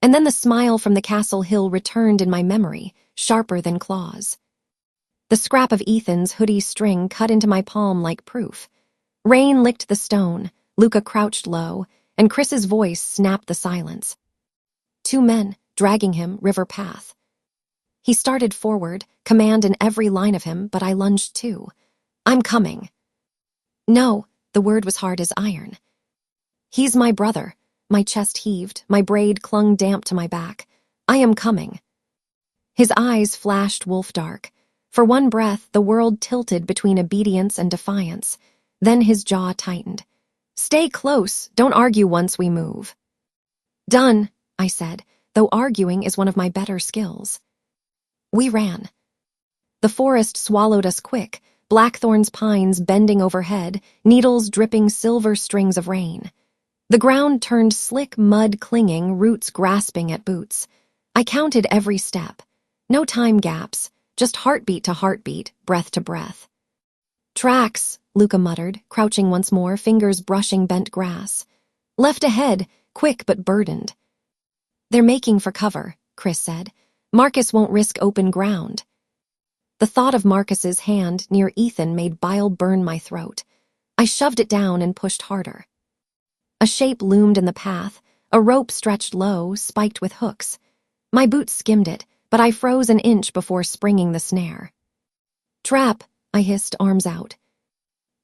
And then the smile from the castle hill returned in my memory, sharper than claws. The scrap of Ethan's hoodie string cut into my palm like proof. Rain licked the stone, Luca crouched low, and Chris's voice snapped the silence. 2 men, dragging him, river path. He started forward, command in every line of him, but I lunged too. I'm coming. No, the word was hard as iron. He's my brother. My chest heaved, my braid clung damp to my back. I am coming. His eyes flashed wolf dark. For one breath, the world tilted between obedience and defiance. Then his jaw tightened. Stay close, don't argue once we move. Done, I said, though arguing is one of my better skills. We ran. The forest swallowed us quick, blackthorn's pines bending overhead, needles dripping silver strings of rain. The ground turned slick mud clinging, roots grasping at boots. I counted every step. No time gaps, just heartbeat to heartbeat, breath to breath. Tracks, Luca muttered, crouching once more, fingers brushing bent grass. Left ahead, quick but burdened. They're making for cover, Chris said. Marcus won't risk open ground. The thought of Marcus's hand near Ethan made bile burn my throat. I shoved it down and pushed harder. A shape loomed in the path, a rope stretched low, spiked with hooks. My boots skimmed it, but I froze an inch before springing the snare. Trap, I hissed, arms out.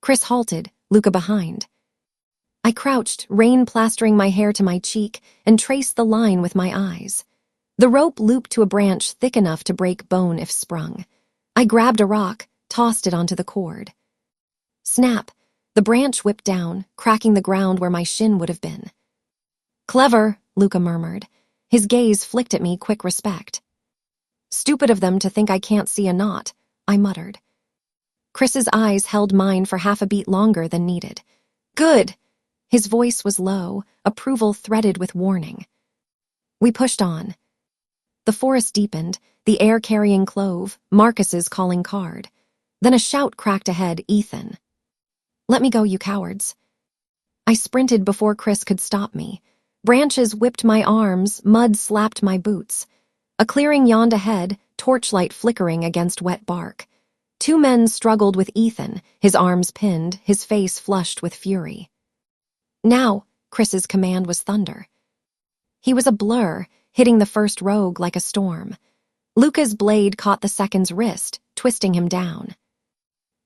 Chris halted, Luca behind. I crouched, rain plastering my hair to my cheek, and traced the line with my eyes. The rope looped to a branch thick enough to break bone if sprung. I grabbed a rock, tossed it onto the cord. Snap! The branch whipped down, cracking the ground where my shin would have been. Clever, Luca murmured. His gaze flicked at me, quick respect. Stupid of them to think I can't see a knot, I muttered. Chris's eyes held mine for half a beat longer than needed. Good! His voice was low, approval threaded with warning. We pushed on. The forest deepened, the air carrying clove, Marcus's calling card. Then a shout cracked ahead, Ethan. Let me go, you cowards. I sprinted before Chris could stop me. Branches whipped my arms, mud slapped my boots. A clearing yawned ahead, torchlight flickering against wet bark. 2 men struggled with Ethan, his arms pinned, his face flushed with fury. Now, Chris's command was thunder. He was a blur, hitting the first rogue like a storm. Luca's blade caught the second's wrist, twisting him down.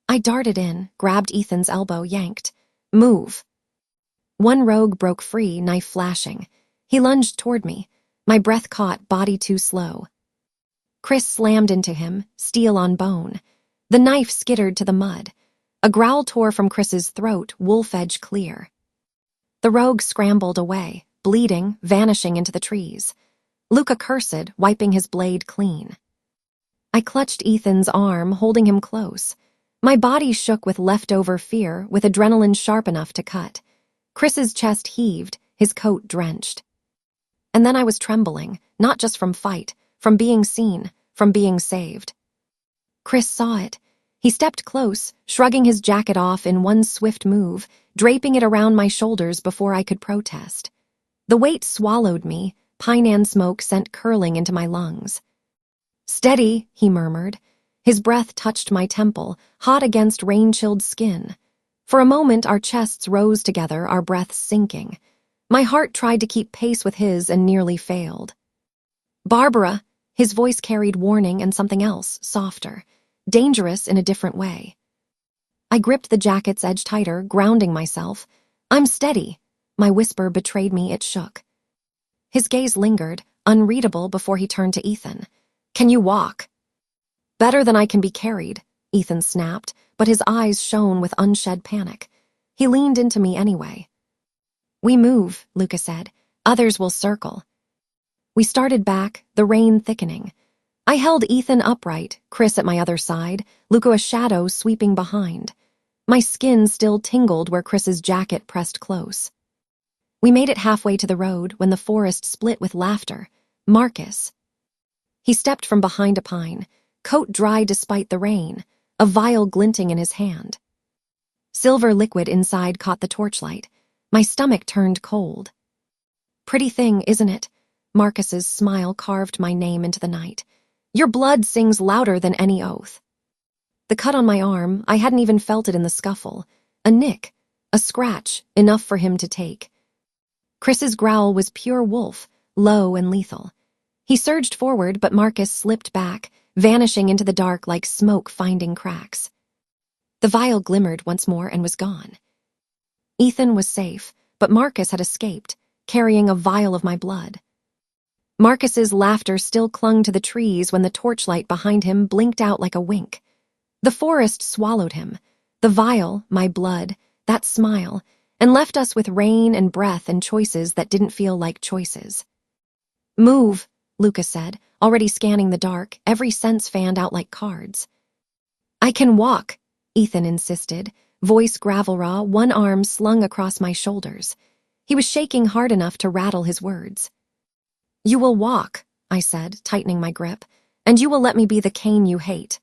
I darted in, grabbed Ethan's elbow, yanked. Move. One rogue broke free, knife flashing. He lunged toward me. My breath caught, body too slow. Chris slammed into him, steel on bone. The knife skittered to the mud. A growl tore from Chris's throat, wolf edge clear. The rogue scrambled away, bleeding, vanishing into the trees. Luca cursed, wiping his blade clean. I clutched Ethan's arm, holding him close. My body shook with leftover fear, with adrenaline sharp enough to cut. Chris's chest heaved, his coat drenched. And then I was trembling, not just from fight, from being seen, from being saved. Chris saw it. He stepped close, shrugging his jacket off in one swift move, draping it around my shoulders before I could protest. The weight swallowed me, Pinan smoke sent curling into my lungs. Steady, he murmured. His breath touched my temple, hot against rain-chilled skin. For a moment, our chests rose together, our breaths sinking. My heart tried to keep pace with his and nearly failed. Barbara, his voice carried warning and something else, softer, dangerous in a different way. I gripped the jacket's edge tighter, grounding myself. I'm steady. My whisper betrayed me, it shook. His gaze lingered, unreadable, before he turned to Ethan. Can you walk? Better than I can be carried, Ethan snapped, but his eyes shone with unshed panic. He leaned into me anyway. We move, Luca said. Others will circle. We started back, the rain thickening. I held Ethan upright, Chris at my other side, Luca a shadow sweeping behind. My skin still tingled where Chris's jacket pressed close. We made it halfway to the road when the forest split with laughter. Marcus. He stepped from behind a pine, coat dry despite the rain, a vial glinting in his hand. Silver liquid inside caught the torchlight. My stomach turned cold. Pretty thing, isn't it? Marcus's smile carved my name into the night. Your blood sings louder than any oath. The cut on my arm, I hadn't even felt it in the scuffle. A nick, a scratch, enough for him to take. Chris's growl was pure wolf, low and lethal. He surged forward, but Marcus slipped back, vanishing into the dark like smoke finding cracks. The vial glimmered once more and was gone. Ethan was safe, but Marcus had escaped, carrying a vial of my blood. Marcus's laughter still clung to the trees when the torchlight behind him blinked out like a wink. The forest swallowed him, the vial, my blood, that smile, and left us with rain and breath and choices that didn't feel like choices. Move, Lucas said, already scanning the dark, every sense fanned out like cards. I can walk, Ethan insisted, voice gravel-raw, one arm slung across my shoulders. He was shaking hard enough to rattle his words. You will walk, I said, tightening my grip, and you will let me be the cane you hate.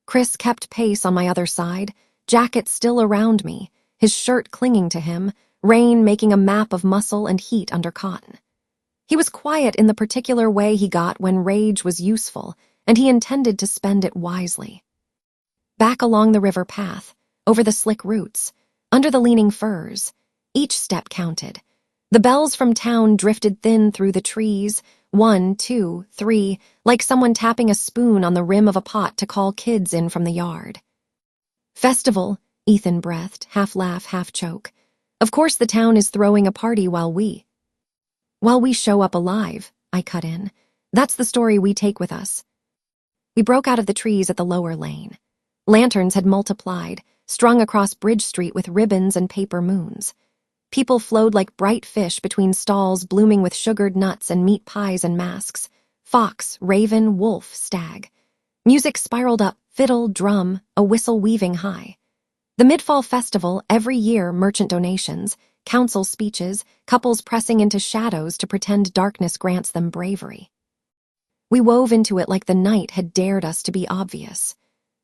Chris kept pace on my other side, jacket still around me, his shirt clinging to him, rain making a map of muscle and heat under cotton. He was quiet in the particular way he got when rage was useful, and he intended to spend it wisely. Back along the river path, over the slick roots, under the leaning firs, each step counted. The bells from town drifted thin through the trees, 1, 2, 3, like someone tapping a spoon on the rim of a pot to call kids in from the yard. Festival, Ethan breathed, half laugh, half choke. Of course the town is throwing a party while we show up alive, I cut in. That's the story we take with us. We broke out of the trees at the lower lane. Lanterns had multiplied, strung across Bridge Street with ribbons and paper moons. People flowed like bright fish between stalls blooming with sugared nuts and meat pies and masks. Fox, raven, wolf, stag. Music spiraled up, fiddle, drum, a whistle weaving high. The Midfall Festival, every year merchant donations, council speeches, couples pressing into shadows to pretend darkness grants them bravery. We wove into it like the night had dared us to be obvious.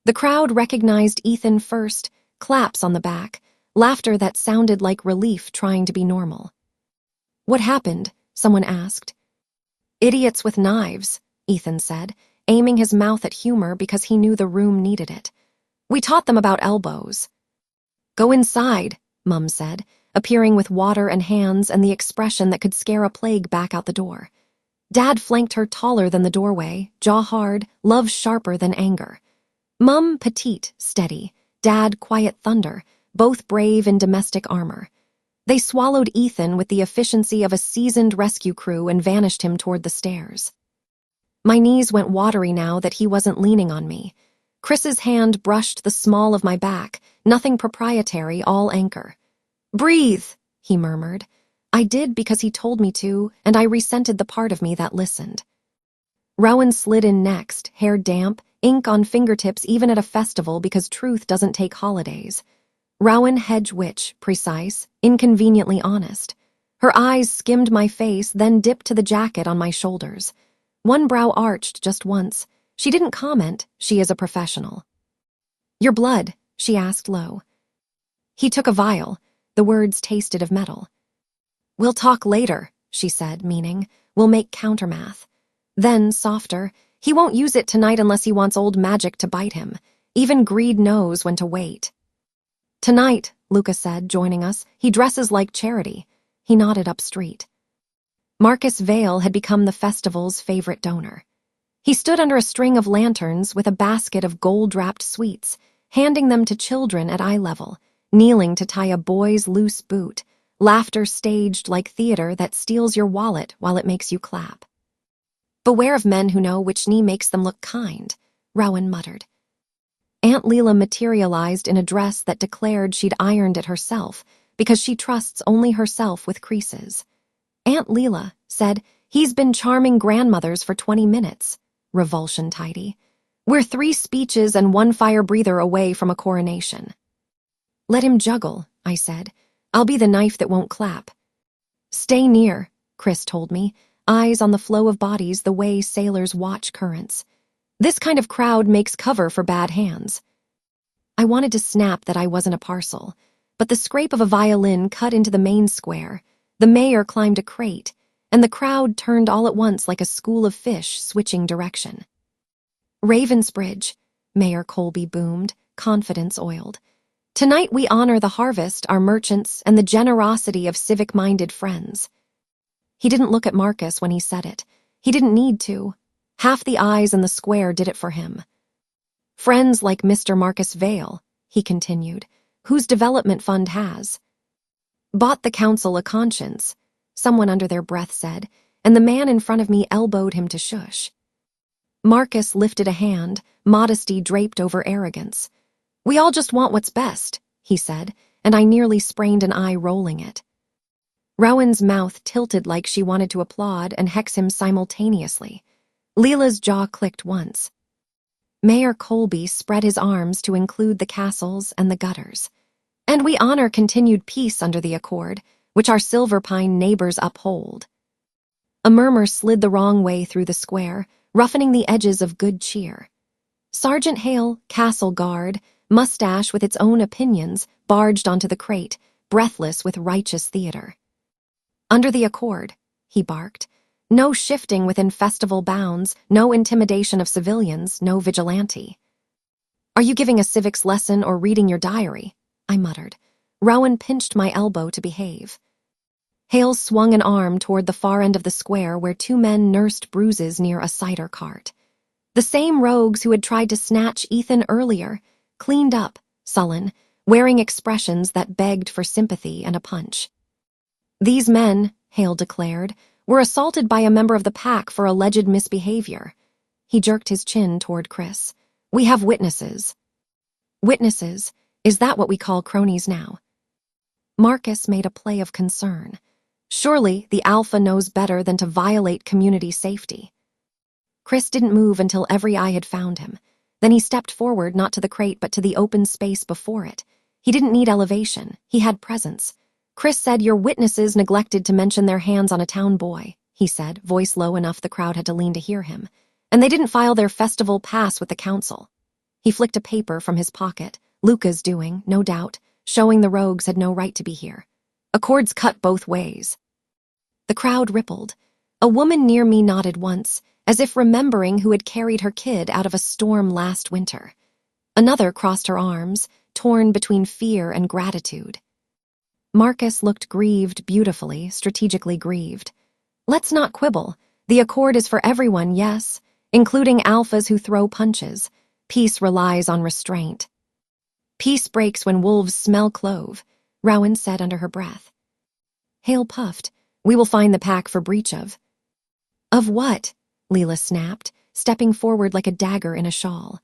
The crowd recognized Ethan first, claps on the back, laughter that sounded like relief trying to be normal. What happened? Someone asked. Idiots with knives, Ethan said, aiming his mouth at humor because he knew the room needed it. We taught them about elbows. Go inside, Mum said, appearing with water and hands and the expression that could scare a plague back out the door. Dad flanked her taller than the doorway, jaw hard, love sharper than anger. Mum petite, steady, Dad quiet thunder, both brave in domestic armor. They swallowed Ethan with the efficiency of a seasoned rescue crew and vanished him toward the stairs. My knees went watery now that he wasn't leaning on me. Chris's hand brushed the small of my back, nothing proprietary, all anchor. Breathe, he murmured. I did because he told me to, and I resented the part of me that listened. Rowan slid in next, hair damp, ink on fingertips even at a festival because truth doesn't take holidays. Rowan hedge witch, precise, inconveniently honest. Her eyes skimmed my face, then dipped to the jacket on my shoulders. One brow arched just once. She didn't comment, she is a professional. Your blood, she asked low. He took a vial. The words tasted of metal. We'll talk later, she said, meaning, we'll make countermath. Then, softer, he won't use it tonight unless he wants old magic to bite him. Even greed knows when to wait. Tonight, Lucas said, joining us, he dresses like Charity. He nodded up street. Marcus Vale had become the festival's favorite donor. He stood under a string of lanterns with a basket of gold-wrapped sweets, handing them to children at eye level, kneeling to tie a boy's loose boot, laughter staged like theater that steals your wallet while it makes you clap. Beware of men who know which knee makes them look kind, Rowan muttered. Aunt Leela materialized in a dress that declared she'd ironed it herself because she trusts only herself with creases. Aunt Leela said, he's been charming grandmothers for 20 minutes. Revulsion tidy. We're 3 speeches and 1 fire breather away from a coronation. Let him juggle, I said. I'll be the knife that won't clap. Stay near, Chris told me, eyes on the flow of bodies the way sailors watch currents. This kind of crowd makes cover for bad hands. I wanted to snap that I wasn't a parcel, but the scrape of a violin cut into the main square. The mayor climbed a crate, and the crowd turned all at once like a school of fish switching direction. Ravensbridge, Mayor Colby boomed, confidence oiled. Tonight we honor the harvest, our merchants, and the generosity of civic-minded friends. He didn't look at Marcus when he said it. He didn't need to. Half the eyes in the square did it for him. Friends like Mr. Marcus Vale, he continued, whose development fund has bought the council a conscience, someone under their breath said, and the man in front of me elbowed him to shush. Marcus lifted a hand, modesty draped over arrogance. We all just want what's best, he said, and I nearly sprained an eye rolling it. Rowan's mouth tilted like she wanted to applaud and hex him simultaneously. Leela's jaw clicked once. Mayor Colby spread his arms to include the castles and the gutters. And we honor continued peace under the accord, which our Silverpine neighbors uphold. A murmur slid the wrong way through the square, roughening the edges of good cheer. Sergeant Hale, castle guard, mustache with its own opinions, barged onto the crate, breathless with righteous theater. Under the accord, he barked. No shifting within festival bounds, no intimidation of civilians, no vigilante. Are you giving a civics lesson or reading your diary? I muttered. Rowan pinched my elbow to behave. Hale swung an arm toward the far end of the square where two men nursed bruises near a cider cart. The same rogues who had tried to snatch Ethan earlier, cleaned up, sullen, wearing expressions that begged for sympathy and a punch. These men, Hale declared, were assaulted by a member of the pack for alleged misbehavior. He jerked his chin toward Chris. We have witnesses. Witnesses? Is that what we call cronies now? Marcus made a play of concern. Surely the Alpha knows better than to violate community safety. Chris didn't move until every eye had found him. Then he stepped forward, not to the crate but to the open space before it. He didn't need elevation. He had presence. Chris said your witnesses neglected to mention their hands on a town boy, he said, voice low enough the crowd had to lean to hear him. And they didn't file their festival pass with the council. He flicked a paper from his pocket. Luca's doing, no doubt, showing the rogues had no right to be here. Accords cut both ways. The crowd rippled. A woman near me nodded once, as if remembering who had carried her kid out of a storm last winter. Another crossed her arms, torn between fear and gratitude. Marcus looked grieved beautifully, strategically grieved. Let's not quibble. The accord is for everyone, yes, including alphas who throw punches. Peace relies on restraint. Peace breaks when wolves smell clove, Rowan said under her breath. Hale puffed. We will find the pack for breach of. Of what? Leela snapped, stepping forward like a dagger in a shawl.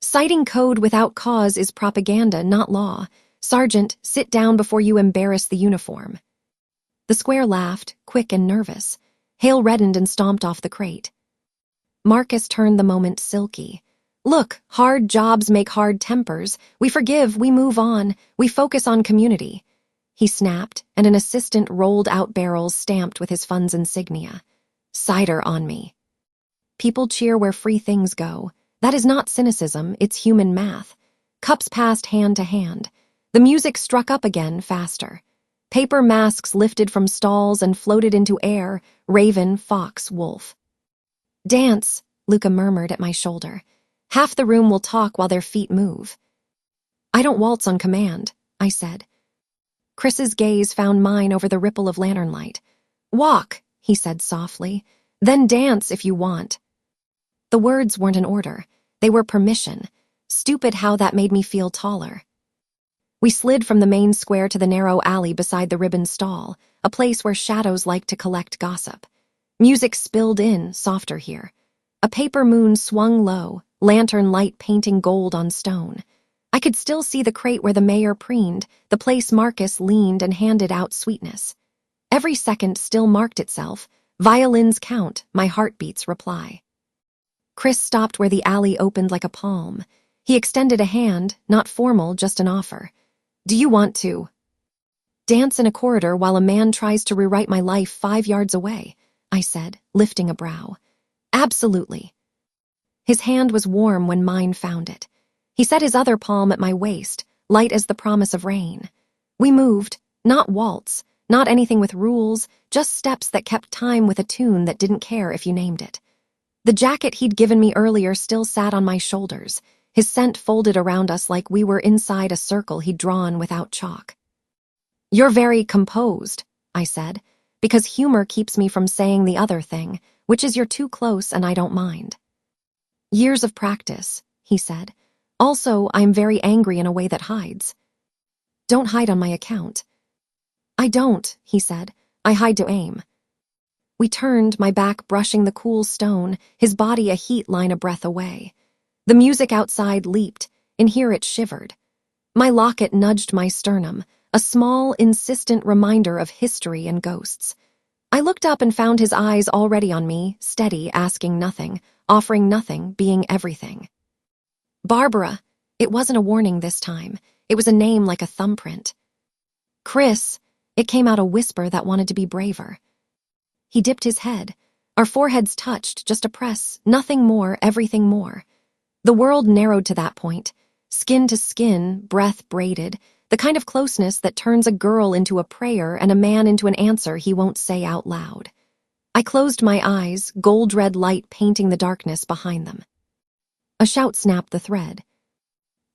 Citing code without cause is propaganda, not law. Sergeant, sit down before you embarrass the uniform. The square laughed, quick and nervous. Hale reddened and stomped off the crate. Marcus turned the moment silky. Look, hard jobs make hard tempers. We forgive, we move on, we focus on community. He snapped, and an assistant rolled out barrels stamped with his fund's insignia. Cider on me. People cheer where free things go. That is not cynicism, it's human math. Cups passed hand to hand. The music struck up again, faster. Paper masks lifted from stalls and floated into air, raven, fox, wolf. Dance, Luca murmured at my shoulder. Half the room will talk while their feet move. I don't waltz on command, I said. Chris's gaze found mine over the ripple of lantern light. Walk, he said softly, then dance if you want. The words weren't an order. They were permission. Stupid how that made me feel taller. We slid from the main square to the narrow alley beside the ribbon stall, a place where shadows like to collect gossip. Music spilled in, softer here. A paper moon swung low, lantern light painting gold on stone. I could still see the crate where the mayor preened, the place Marcus leaned and handed out sweetness. Every second still marked itself. Violins count, my heartbeats reply. Chris stopped where the alley opened like a palm. He extended a hand, not formal, just an offer. Do you want to dance in a corridor while a man tries to rewrite my life 5 yards away? I said, lifting a brow. Absolutely. His hand was warm when mine found it. He set his other palm at my waist, light as the promise of rain. We moved, not waltz, Not anything with rules, just steps that kept time with a tune that didn't care if you named it. The jacket he'd given me earlier still sat on my shoulders, his scent folded around us like we were inside a circle he'd drawn without chalk. "You're very composed," I said, because humor keeps me from saying the other thing, which is you're too close and I don't mind. "Years of practice," he said. "Also, I'm very angry in a way that hides." "Don't hide on my account." "I don't," he said. "I hide to aim." We turned, my back brushing the cool stone, his body a heat line a breath away. The music outside leaped, in here it shivered. My locket nudged my sternum, a small, insistent reminder of history and ghosts. I looked up and found his eyes already on me, steady, asking nothing, offering nothing, being everything. "Barbara." It wasn't a warning this time. It was a name like a thumbprint. "Chris." It came out a whisper that wanted to be braver. He dipped his head. Our foreheads touched, just a press, nothing more, everything more. The world narrowed to that point. Skin to skin, breath braided, the kind of closeness that turns a girl into a prayer and a man into an answer he won't say out loud. I closed my eyes, gold-red light painting the darkness behind them. A shout snapped the thread.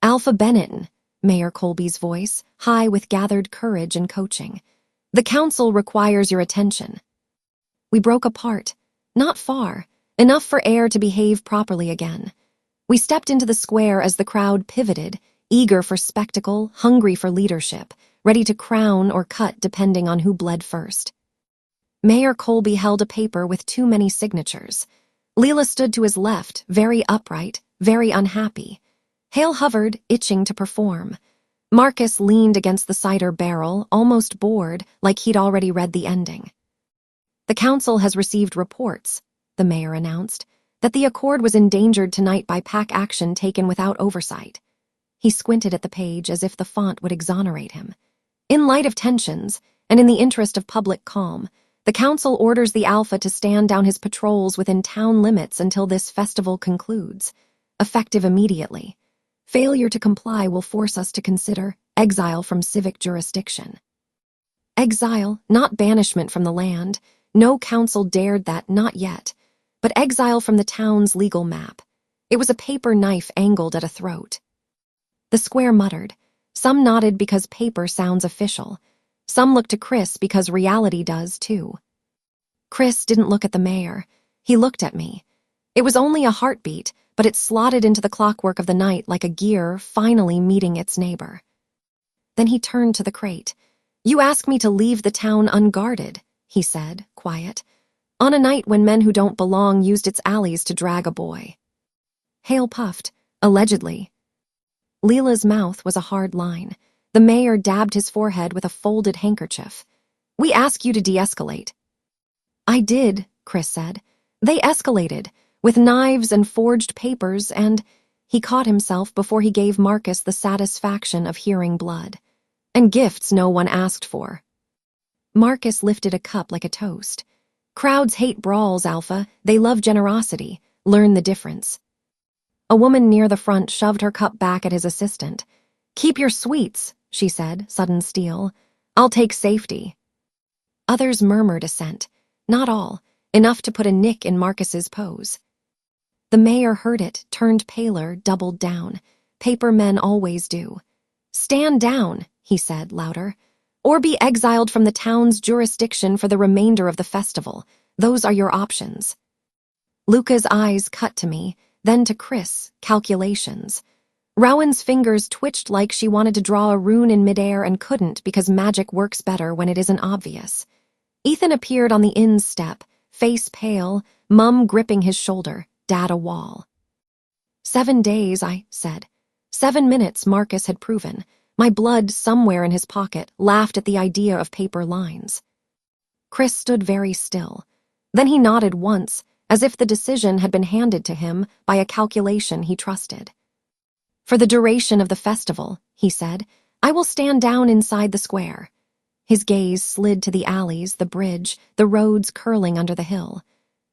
"Alpha Benetton," Mayor Colby's voice, high with gathered courage and coaching. "The council requires your attention." We broke apart. Not far, enough for air to behave properly again. We stepped into the square as the crowd pivoted, eager for spectacle, hungry for leadership, ready to crown or cut depending on who bled first. Mayor Colby held a paper with too many signatures. Leela stood to his left, very upright, very unhappy. Hale hovered, itching to perform. Marcus leaned against the cider barrel, almost bored, like he'd already read the ending. "The council has received reports," the mayor announced, "that the accord was endangered tonight by pack action taken without oversight." He squinted at the page as if the font would exonerate him. "In light of tensions, and in the interest of public calm, the council orders the Alpha to stand down his patrols within town limits until this festival concludes, effective immediately. Failure to comply will force us to consider exile from civic jurisdiction." Exile, not banishment from the land. No council dared that, not yet. But exile from the town's legal map. It was a paper knife angled at a throat. The square muttered. Some nodded because paper sounds official. Some looked to Chris because reality does, too. Chris didn't look at the mayor. He looked at me. It was only a heartbeat, but it slotted into the clockwork of the night like a gear finally meeting its neighbor. Then he turned to the crate. "You ask me to leave the town unguarded," he said, quiet, "on a night when men who don't belong used its alleys to drag a boy." Hale puffed, "Allegedly." Leela's mouth was a hard line. The mayor dabbed his forehead with a folded handkerchief. "We ask you to de-escalate." "I did," Chris said. "They escalated, with knives and forged papers and—" He caught himself before he gave Marcus the satisfaction of hearing blood. "And gifts no one asked for." Marcus lifted a cup like a toast. "Crowds hate brawls, Alpha. They love generosity. Learn the difference." A woman near the front shoved her cup back at his assistant. "Keep your sweets," she said, sudden steel. "I'll take safety." Others murmured assent. Not all. Enough to put a nick in Marcus's pose. The mayor heard it, turned paler, doubled down. Paper men always do. "Stand down," he said, louder. "Or be exiled from the town's jurisdiction for the remainder of the festival. Those are your options." Luca's eyes cut to me, then to Chris, calculations. Rowan's fingers twitched like she wanted to draw a rune in midair and couldn't because magic works better when it isn't obvious. Ethan appeared on the inn's step, face pale, Mum gripping his shoulder, Dad a wall. 7 days, I said. 7 minutes, Marcus had proven. My blood, somewhere in his pocket, laughed at the idea of paper lines. Chris stood very still. Then he nodded once, as if the decision had been handed to him by a calculation he trusted. "For the duration of the festival," he said, "I will stand down inside the square." His gaze slid to the alleys, the bridge, the roads curling under the hill.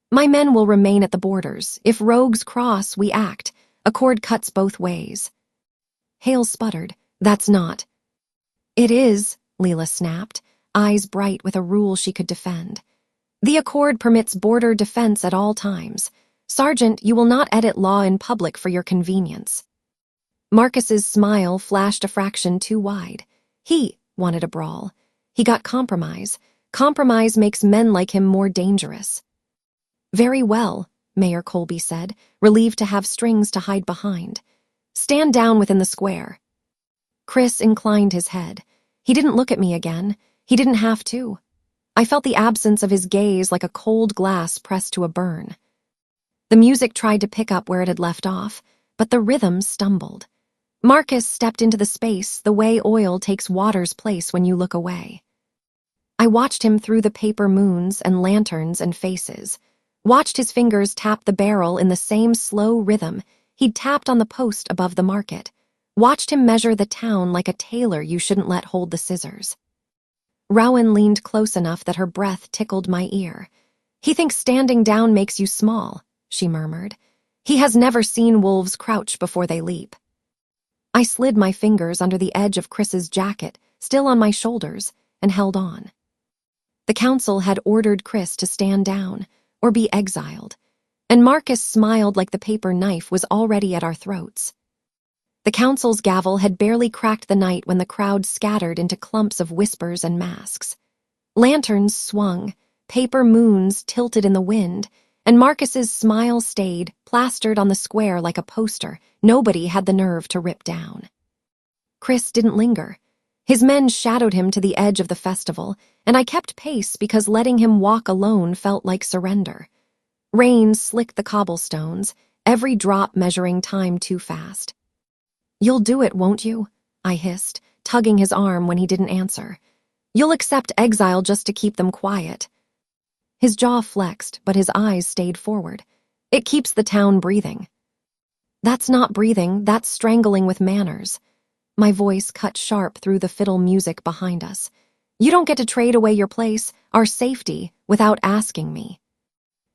"My men will remain at the borders. If rogues cross, we act. A cord cuts both ways." Hale sputtered. "That's not." "It is," Leela snapped. eyes bright with a rule she could defend. The Accord permits border defense at all times. Sergeant, you will not edit law in public for your convenience. Marcus's smile flashed a fraction too wide. He wanted a brawl. He got compromise. Compromise makes men like him more dangerous. Very well, Mayor Colby said, relieved to have strings to hide behind. Stand down within the square. Chris inclined his head. He didn't look at me again. He didn't have to. I felt the absence of his gaze like a cold glass pressed to a burn. The music tried to pick up where it had left off, but the rhythm stumbled. Marcus stepped into the space the way oil takes water's place when you look away. I watched him through the paper moons and lanterns and faces, watched his fingers tap the barrel in the same slow rhythm he'd tapped on the post above the market, watched him measure the town like a tailor you shouldn't let hold the scissors. Rowan leaned close enough that her breath tickled my ear. He thinks standing down makes you small, she murmured. He has never seen wolves crouch before they leap. I slid my fingers under the edge of Chris's jacket, still on my shoulders, and held on. The council had ordered Chris to stand down, or be exiled, and Marcus smiled like the paper knife was already at our throats. The council's gavel had barely cracked the night when the crowd scattered into clumps of whispers and masks. Lanterns swung, paper moons tilted in the wind, and Marcus's smile stayed, plastered on the square like a poster nobody had the nerve to rip down. Chris didn't linger. His men shadowed him to the edge of the festival, and I kept pace because letting him walk alone felt like surrender. Rain slicked the cobblestones, every drop measuring time too fast. "You'll do it, won't you?" I hissed, tugging his arm when he didn't answer. "You'll accept exile just to keep them quiet." His jaw flexed, but his eyes stayed forward. "It keeps the town breathing." "That's not breathing, that's strangling with manners." My voice cut sharp through the fiddle music behind us. "You don't get to trade away your place, our safety, without asking me."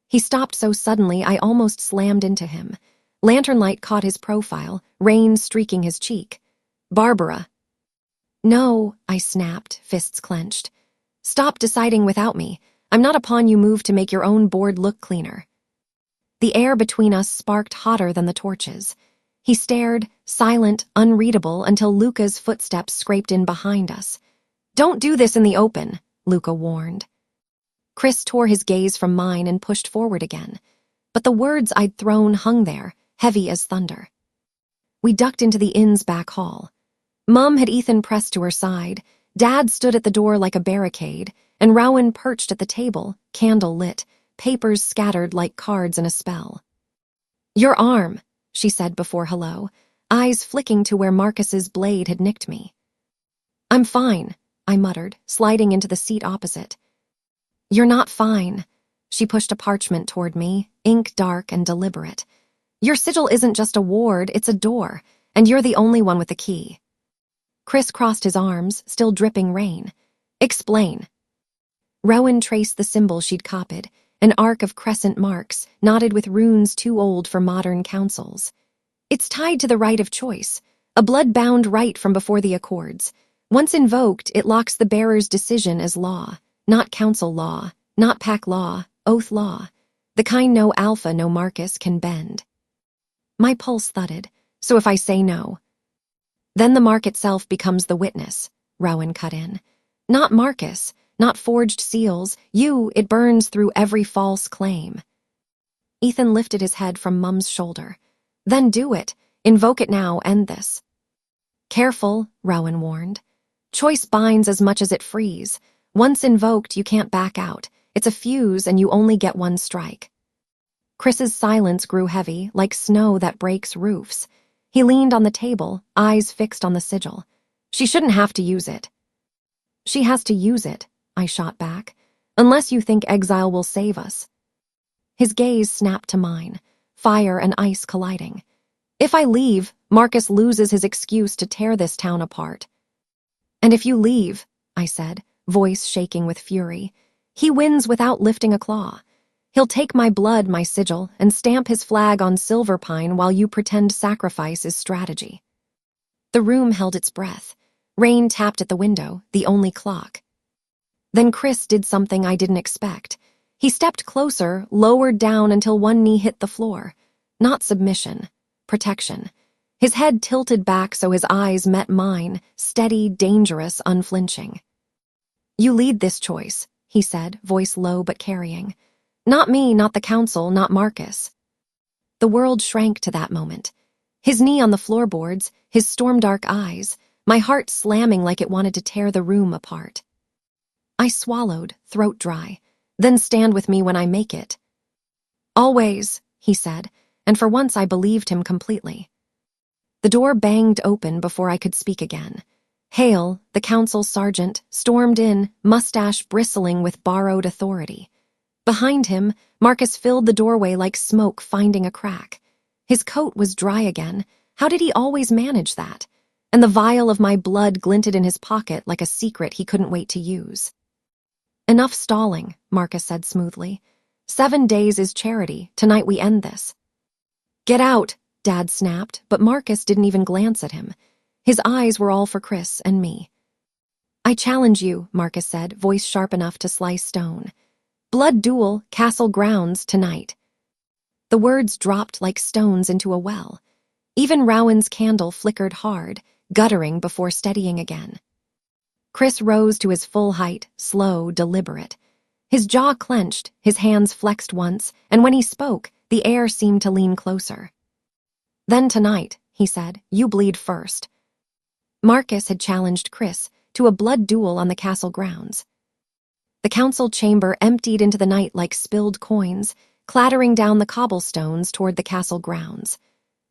He stopped so suddenly I almost slammed into him. Lantern light caught his profile, rain streaking his cheek. "Barbara." "No," I snapped, fists clenched. "Stop deciding without me. I'm not a pawn you move to make your own board look cleaner." The air between us sparked hotter than the torches. He stared, silent, unreadable, until Luca's footsteps scraped in behind us. "Don't do this in the open," Luca warned. Chris tore his gaze from mine and pushed forward again. But the words I'd thrown hung there, heavy as thunder. We ducked into the inn's back hall. Mum had Ethan pressed to her side, Dad stood at the door like a barricade, and Rowan perched at the table, candle lit, papers scattered like cards in a spell. "Your arm," she said before hello, eyes flicking to where Marcus's blade had nicked me. "I'm fine," I muttered, sliding into the seat opposite. "You're not fine." She pushed a parchment toward me, ink dark and deliberate. "Your sigil isn't just a ward, it's a door, and you're the only one with the key." Chris crossed his arms, still dripping rain. "Explain." Rowan traced the symbol she'd copied, an arc of crescent marks, knotted with runes too old for modern councils. "It's tied to the right of choice, a blood-bound right from before the Accords. Once invoked, it locks the bearer's decision as law, not council law, not pack law, oath law, the kind no Alpha, no Marcus can bend." My pulse thudded. "So if I say no?" "Then the mark itself becomes the witness," Rowan cut in. "Not Marcus, not forged seals, it burns through every false claim." Ethan lifted his head from Mum's shoulder. "Then do it. Invoke it now, end this." "Careful," Rowan warned. "Choice binds as much as it frees. Once invoked, you can't back out. It's a fuse and you only get one strike." Chris's silence grew heavy, like snow that breaks roofs. He leaned on the table, eyes fixed on the sigil. "She shouldn't have to use it." "She has to use it," I shot back, "unless you think exile will save us." His gaze snapped to mine, fire and ice colliding. "If I leave, Marcus loses his excuse to tear this town apart." "And if you leave," I said, voice shaking with fury, "he wins without lifting a claw. He'll take my blood, my sigil, and stamp his flag on Silverpine while you pretend sacrifice is strategy." The room held its breath. Rain tapped at the window, the only clock. Then Chris did something I didn't expect. He stepped closer, lowered down until one knee hit the floor. Not submission, protection. His head tilted back so his eyes met mine, steady, dangerous, unflinching. "You lead this choice," he said, voice low but carrying. "Not me, not the council, not Marcus." The world shrank to that moment. His knee on the floorboards, his storm-dark eyes, my heart slamming like it wanted to tear the room apart. I swallowed, throat dry. "Then stand with me when I make it." "Always," he said, and for once I believed him completely. The door banged open before I could speak again. Hale, the council sergeant, stormed in, mustache bristling with borrowed authority. Behind him, Marcus filled the doorway like smoke finding a crack. His coat was dry again. How did he always manage that? And the vial of my blood glinted in his pocket like a secret he couldn't wait to use. "Enough stalling," Marcus said smoothly. 7 days is charity. Tonight we end this." "Get out," Dad snapped, but Marcus didn't even glance at him. His eyes were all for Chris and me. "I challenge you," Marcus said, voice sharp enough to slice stone. "Blood duel, castle grounds, tonight." The words dropped like stones into a well. Even Rowan's candle flickered hard, guttering before steadying again. Chris rose to his full height, slow, deliberate. His jaw clenched, his hands flexed once, and when he spoke, the air seemed to lean closer. "Then tonight," he said, "you bleed first." Marcus had challenged Chris to a blood duel on the castle grounds. The council chamber emptied into the night like spilled coins, clattering down the cobblestones toward the castle grounds.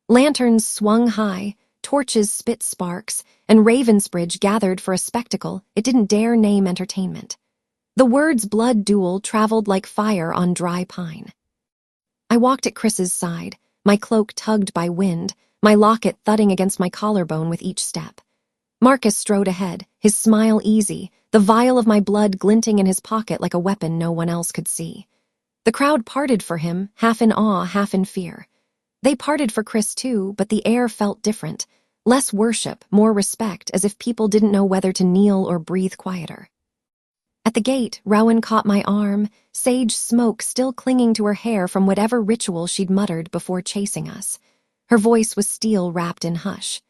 Lanterns swung high, torches spit sparks, and Ravensbridge gathered for a spectacle it didn't dare name entertainment. The words blood duel traveled like fire on dry pine. I walked at Chris's side, my cloak tugged by wind, my locket thudding against my collarbone with each step. Marcus strode ahead, his smile easy, the vial of my blood glinting in his pocket like a weapon no one else could see. The crowd parted for him, half in awe, half in fear. They parted for Chris too, but the air felt different. Less worship, more respect, as if people didn't know whether to kneel or breathe quieter. At the gate, Rowan caught my arm, sage smoke still clinging to her hair from whatever ritual she'd muttered before chasing us. Her voice was steel wrapped in hush.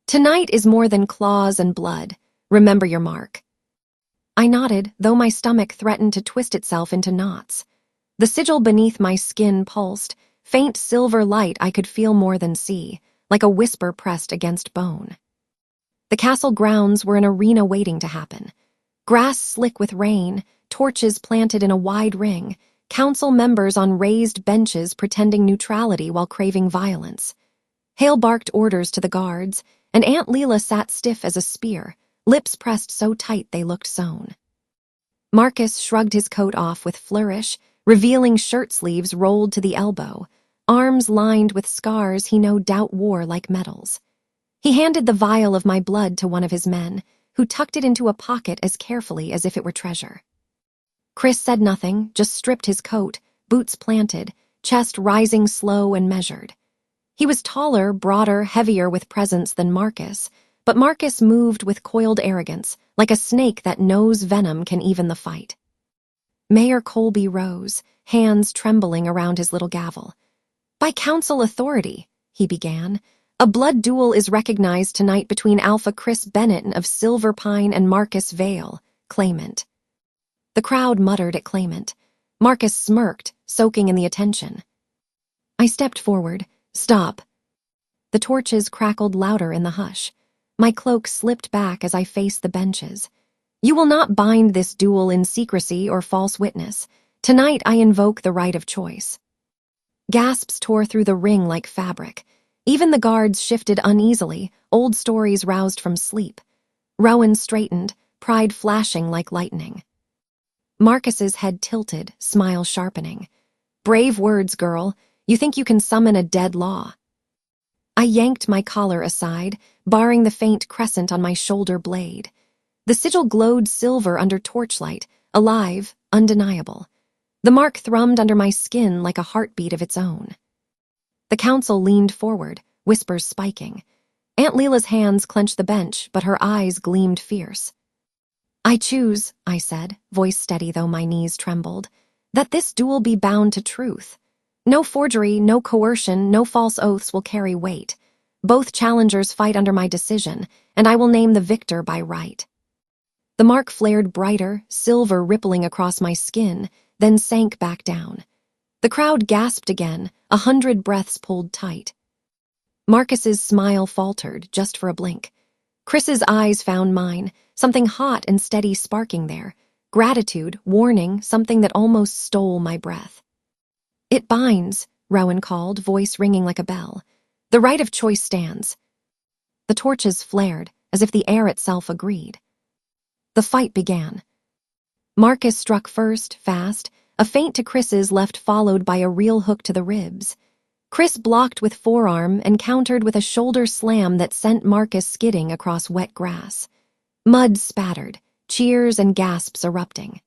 "Tonight is more than claws and blood. Remember your mark." I nodded, though my stomach threatened to twist itself into knots. The sigil beneath my skin pulsed, faint silver light I could feel more than see, like a whisper pressed against bone. The castle grounds were an arena waiting to happen. Grass slick with rain, torches planted in a wide ring, council members on raised benches pretending neutrality while craving violence. Hale barked orders to the guards, and Aunt Leela sat stiff as a spear, lips pressed so tight they looked sewn. Marcus shrugged his coat off with flourish, revealing shirt sleeves rolled to the elbow, arms lined with scars he no doubt wore like medals. He handed the vial of my blood to one of his men, who tucked it into a pocket as carefully as if it were treasure. Chris said nothing, just stripped his coat, boots planted, chest rising slow and measured. He was taller, broader, heavier with presence than Marcus, but Marcus moved with coiled arrogance, like a snake that knows venom can even the fight. Mayor Colby rose, hands trembling around his little gavel. "By council authority," he began, "a blood duel is recognized tonight between Alpha Chris Benetton of Silverpine and Marcus Vale, claimant." The crowd muttered at claimant. Marcus smirked, soaking in the attention. I stepped forward. "Stop." The torches crackled louder in the hush. My cloak slipped back as I faced the benches. "You will not bind this duel in secrecy or false witness. Tonight I invoke the right of choice." Gasps tore through the ring like fabric. Even the guards shifted uneasily, old stories roused from sleep. Rowan straightened, pride flashing like lightning. Marcus's head tilted, smile sharpening. "Brave words, girl. You think you can summon a dead law." I yanked my collar aside, barring the faint crescent on my shoulder blade. The sigil glowed silver under torchlight, alive, undeniable. The mark thrummed under my skin like a heartbeat of its own. The council leaned forward, whispers spiking. Aunt Leela's hands clenched the bench, but her eyes gleamed fierce. I choose, I said, voice steady though my knees trembled, that this duel be bound to truth. No forgery, no coercion, no false oaths will carry weight. Both challengers fight under my decision, and I will name the victor by right. The mark flared brighter, silver rippling across my skin, then sank back down. The crowd gasped again, 100 breaths pulled tight. Marcus's smile faltered, just for a blink. Chris's eyes found mine, something hot and steady sparking there. Gratitude, warning, something that almost stole my breath. It binds, Rowan called, voice ringing like a bell. The right of choice stands. The torches flared, as if the air itself agreed. The fight began. Marcus struck first, fast, a feint to Chris's left followed by a real hook to the ribs. Chris blocked with forearm and countered with a shoulder slam that sent Marcus skidding across wet grass. Mud spattered, cheers and gasps erupting.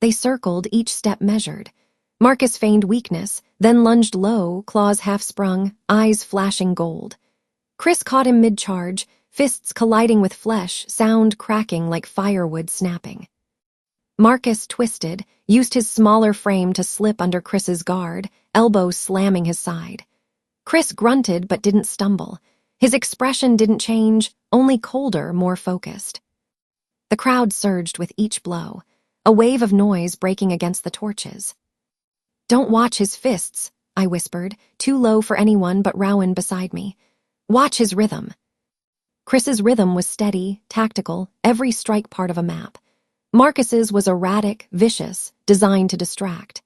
They circled, each step measured. Marcus feigned weakness, then lunged low, claws half-sprung, eyes flashing gold. Chris caught him mid-charge, fists colliding with flesh, sound cracking like firewood snapping. Marcus twisted, used his smaller frame to slip under Chris's guard, elbow slamming his side. Chris grunted but didn't stumble. His expression didn't change, only colder, more focused. The crowd surged with each blow, a wave of noise breaking against the torches. "Don't watch his fists," I whispered, too low for anyone but Rowan beside me. "Watch his rhythm." Chris's rhythm was steady, tactical, every strike part of a map. Marcus's was erratic, vicious, designed to distract.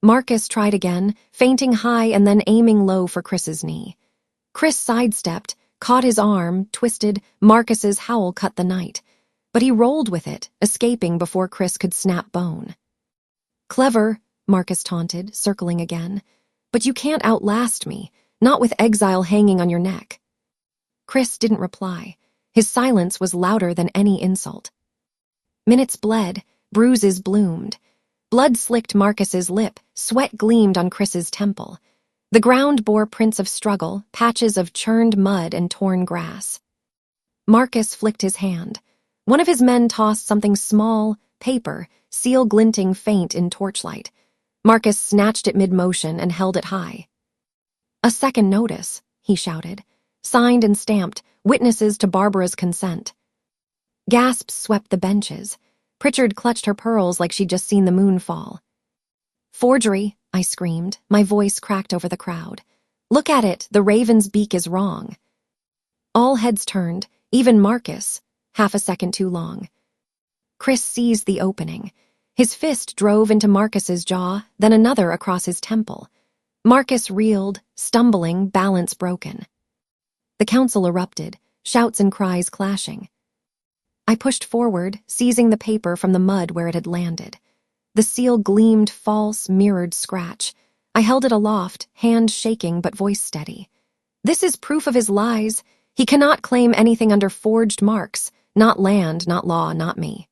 Marcus tried again, feinting high and then aiming low for Chris's knee. Chris sidestepped, caught his arm, twisted. Marcus's howl cut the night. But he rolled with it, escaping before Chris could snap bone. "Clever," Marcus taunted, circling again. "But you can't outlast me, not with exile hanging on your neck." Chris didn't reply. His silence was louder than any insult. Minutes bled, bruises bloomed. Blood slicked Marcus's lip, sweat gleamed on Chris's temple. The ground bore prints of struggle, patches of churned mud and torn grass. Marcus flicked his hand. One of his men tossed something small, paper, seal glinting faint in torchlight. Marcus snatched it mid-motion and held it high. "A second notice," he shouted. "Signed and stamped, witnesses to Barbara's consent." Gasps swept the benches. Pritchard clutched her pearls like she'd just seen the moon fall. "Forgery," I screamed, my voice cracked over the crowd. "Look at it, the raven's beak is wrong." All heads turned, even Marcus, half a second too long. Chris seized the opening. His fist drove into Marcus's jaw, then another across his temple. Marcus reeled, stumbling, balance broken. The council erupted, shouts and cries clashing. I pushed forward, seizing the paper from the mud where it had landed. The seal gleamed false, mirrored scratch. I held it aloft, hand shaking but voice steady. "This is proof of his lies. He cannot claim anything under forged marks, not land, not law, not me."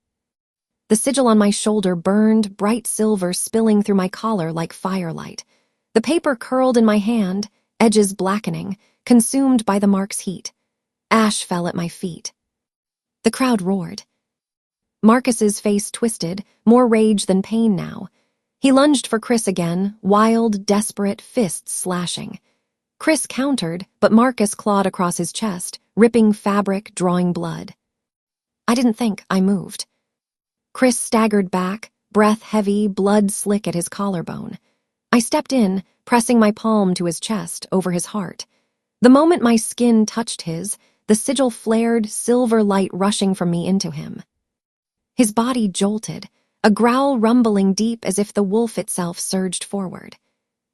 The sigil on my shoulder burned, bright silver spilling through my collar like firelight. The paper curled in my hand, edges blackening, consumed by the mark's heat. Ash fell at my feet. The crowd roared. Marcus's face twisted, more rage than pain now. He lunged for Chris again, wild, desperate, fists slashing. Chris countered, but Marcus clawed across his chest, ripping fabric, drawing blood. I didn't think, I moved. Chris staggered back, breath heavy, blood slick at his collarbone. I stepped in, pressing my palm to his chest, over his heart. The moment my skin touched his, the sigil flared, silver light rushing from me into him. His body jolted, a growl rumbling deep as if the wolf itself surged forward.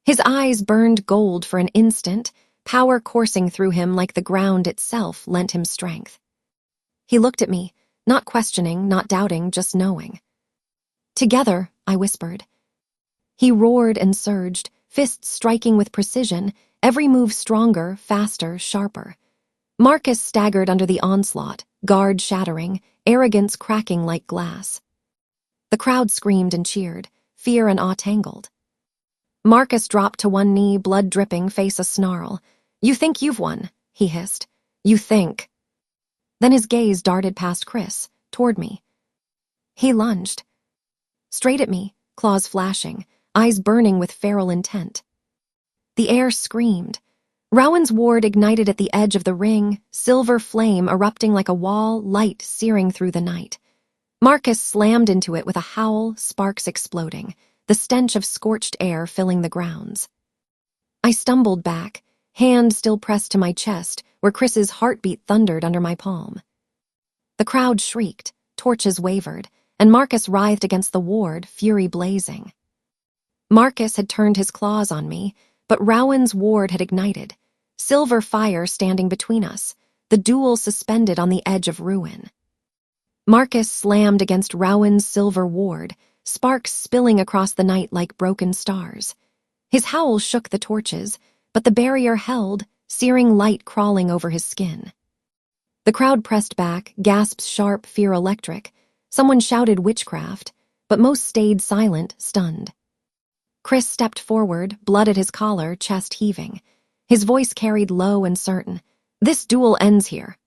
His eyes burned gold for an instant, power coursing through him like the ground itself lent him strength. He looked at me, not questioning, not doubting, just knowing. "Together," I whispered. He roared and surged, fists striking with precision, every move stronger, faster, sharper. Marcus staggered under the onslaught, guard shattering, arrogance cracking like glass. The crowd screamed and cheered, fear and awe tangled. Marcus dropped to one knee, blood dripping, face a snarl. "You think you've won," he hissed. "You think." Then his gaze darted past Chris, toward me. He lunged. Straight at me, claws flashing, eyes burning with feral intent. The air screamed. Rowan's ward ignited at the edge of the ring, silver flame erupting like a wall, light searing through the night. Marcus slammed into it with a howl, sparks exploding, the stench of scorched air filling the grounds. I stumbled back, hand still pressed to my chest, where Chris's heartbeat thundered under my palm. The crowd shrieked, torches wavered, and Marcus writhed against the ward, fury blazing. Marcus had turned his claws on me, but Rowan's ward had ignited, silver fire standing between us, the duel suspended on the edge of ruin. Marcus slammed against Rowan's silver ward, sparks spilling across the night like broken stars. His howl shook the torches, but the barrier held, searing light crawling over his skin. The crowd pressed back, gasps sharp, fear electric. Someone shouted witchcraft, but most stayed silent, stunned. Chris stepped forward, blood at his collar, chest heaving. His voice carried low and certain. "This duel ends here."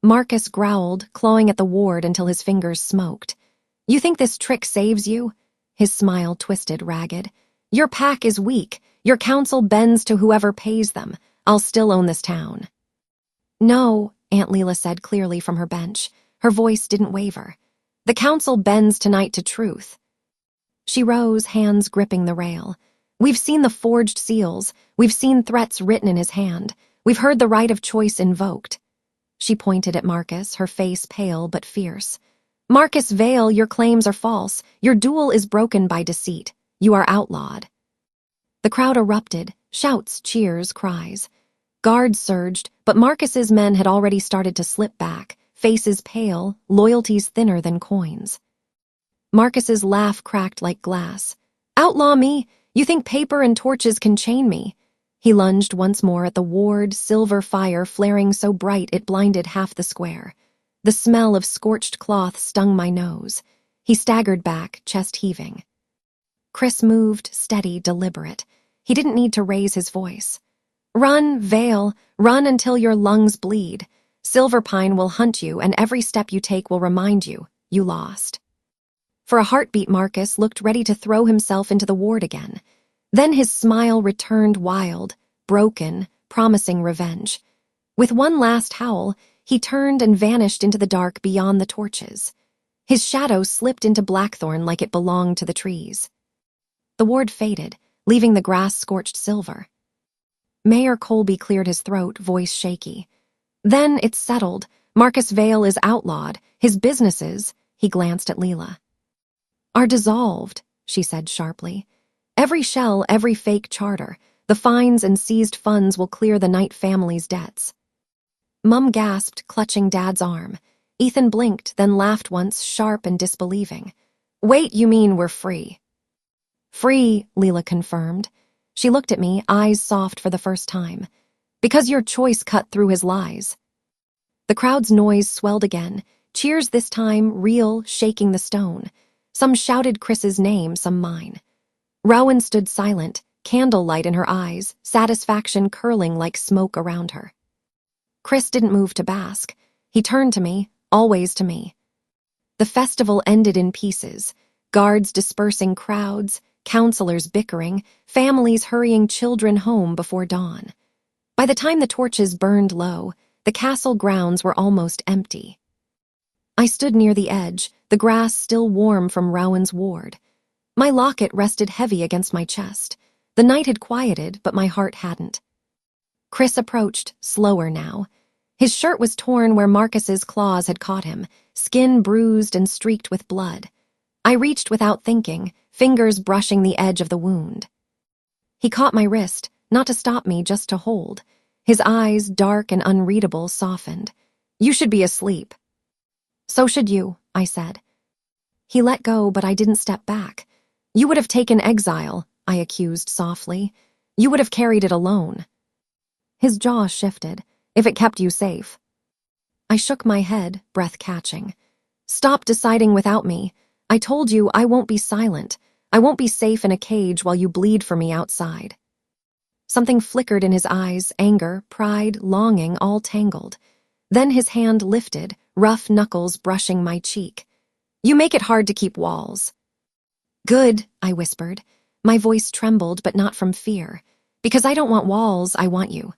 Marcus growled, clawing at the ward until his fingers smoked. "You think this trick saves you?" His smile twisted ragged. "Your pack is weak. Your counsel bends to whoever pays them. I'll still own this town." "No," Aunt Leela said clearly from her bench. Her voice didn't waver. "The council bends tonight to truth." She rose, hands gripping the rail. "We've seen the forged seals. We've seen threats written in his hand. We've heard the right of choice invoked." She pointed at Marcus, her face pale but fierce. "Marcus Vale, your claims are false. Your duel is broken by deceit. You are outlawed." The crowd erupted, shouts, cheers, cries. Guards surged, but Marcus's men had already started to slip back, faces pale, loyalties thinner than coins. Marcus's laugh cracked like glass. "Outlaw me? You think paper and torches can chain me?" He lunged once more at the ward, silver fire flaring so bright it blinded half the square. The smell of scorched cloth stung my nose. He staggered back, chest heaving. Chris moved, steady, deliberate. He didn't need to raise his voice. "Run, Vale, run until your lungs bleed. Silverpine will hunt you, and every step you take will remind you, you lost." For a heartbeat, Marcus looked ready to throw himself into the ward again. Then his smile returned wild, broken, promising revenge. With one last howl, he turned and vanished into the dark beyond the torches. His shadow slipped into blackthorn like it belonged to the trees. The ward faded, leaving the grass scorched silver. Mayor Colby cleared his throat, voice shaky. "Then it's settled. Marcus Vale is outlawed. His businesses," he glanced at Leela, "are dissolved," she said sharply. "Every shell, every fake charter, the fines and seized funds will clear the Knight family's debts." Mum gasped, clutching Dad's arm. Ethan blinked, then laughed once, sharp and disbelieving. "Wait, you mean we're free?" "Free," Leela confirmed. She looked at me, eyes soft for the first time. "Because your choice cut through his lies." The crowd's noise swelled again, cheers this time, real, shaking the stone. Some shouted Chris's name, some mine. Rowan stood silent, candlelight in her eyes, satisfaction curling like smoke around her. Chris didn't move to bask. He turned to me, always to me. The festival ended in pieces, guards dispersing crowds, counselors bickering, families hurrying children home before dawn. By the time the torches burned low, the castle grounds were almost empty. I stood near the edge, the grass still warm from Rowan's ward. My locket rested heavy against my chest. The night had quieted, but my heart hadn't. Chris approached, slower now. His shirt was torn where Marcus's claws had caught him, skin bruised and streaked with blood. I reached without thinking, fingers brushing the edge of the wound. He caught my wrist, not to stop me, just to hold. His eyes, dark and unreadable, softened. "You should be asleep." "So should you," I said. He let go, but I didn't step back. "You would have taken exile," I accused softly. "You would have carried it alone." His jaw shifted. "If it kept you safe." I shook my head, breath catching. "Stop deciding without me. I told you I won't be silent. I won't be safe in a cage while you bleed for me outside." Something flickered in his eyes, anger, pride, longing, all tangled. Then his hand lifted, rough knuckles brushing my cheek. You make it hard to keep walls. Good, I whispered. My voice trembled, but not from fear. Because I don't want walls, I want you.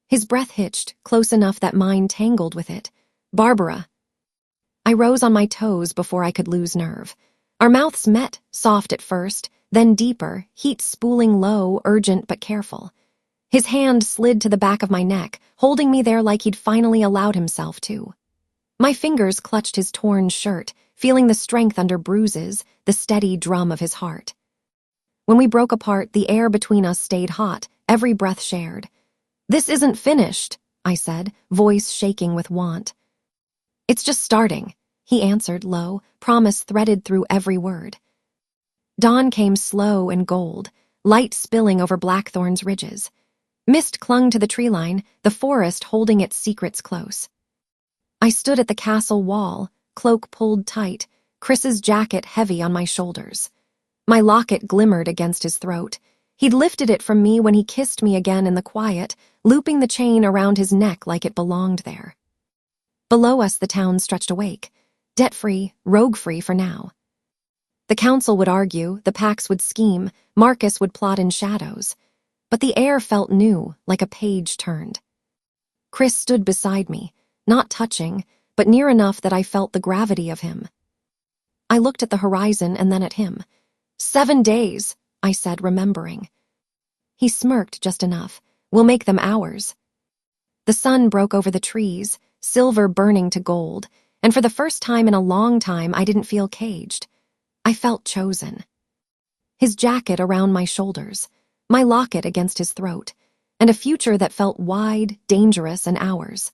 His breath hitched, close enough that mine tangled with it. Barbara. I rose on my toes before I could lose nerve. Our mouths met, soft at first, then deeper, heat spooling low, urgent but careful. His hand slid to the back of my neck, holding me there like he'd finally allowed himself to. My fingers clutched his torn shirt, feeling the strength under bruises, the steady drum of his heart. When we broke apart, the air between us stayed hot, every breath shared. This isn't finished, I said, voice shaking with want. It's just starting, he answered low, promise threaded through every word. Dawn came slow and gold, light spilling over Blackthorn's ridges. Mist clung to the tree line, the forest holding its secrets close. I stood at the castle wall, cloak pulled tight, Chris's jacket heavy on my shoulders. My locket glimmered against his throat. He'd lifted it from me when he kissed me again in the quiet, looping the chain around his neck like it belonged there. Below us the town stretched awake, debt-free, rogue-free for now. The council would argue, the packs would scheme, Marcus would plot in shadows. But the air felt new, like a page turned. Chris stood beside me, not touching, but near enough that I felt the gravity of him. I looked at the horizon and then at him. 7 days, I said, remembering. He smirked just enough. We'll make them ours. The sun broke over the trees, silver burning to gold, and for the first time in a long time I didn't feel caged. I felt chosen. His jacket around my shoulders, my locket against his throat, and a future that felt wide, dangerous, and ours.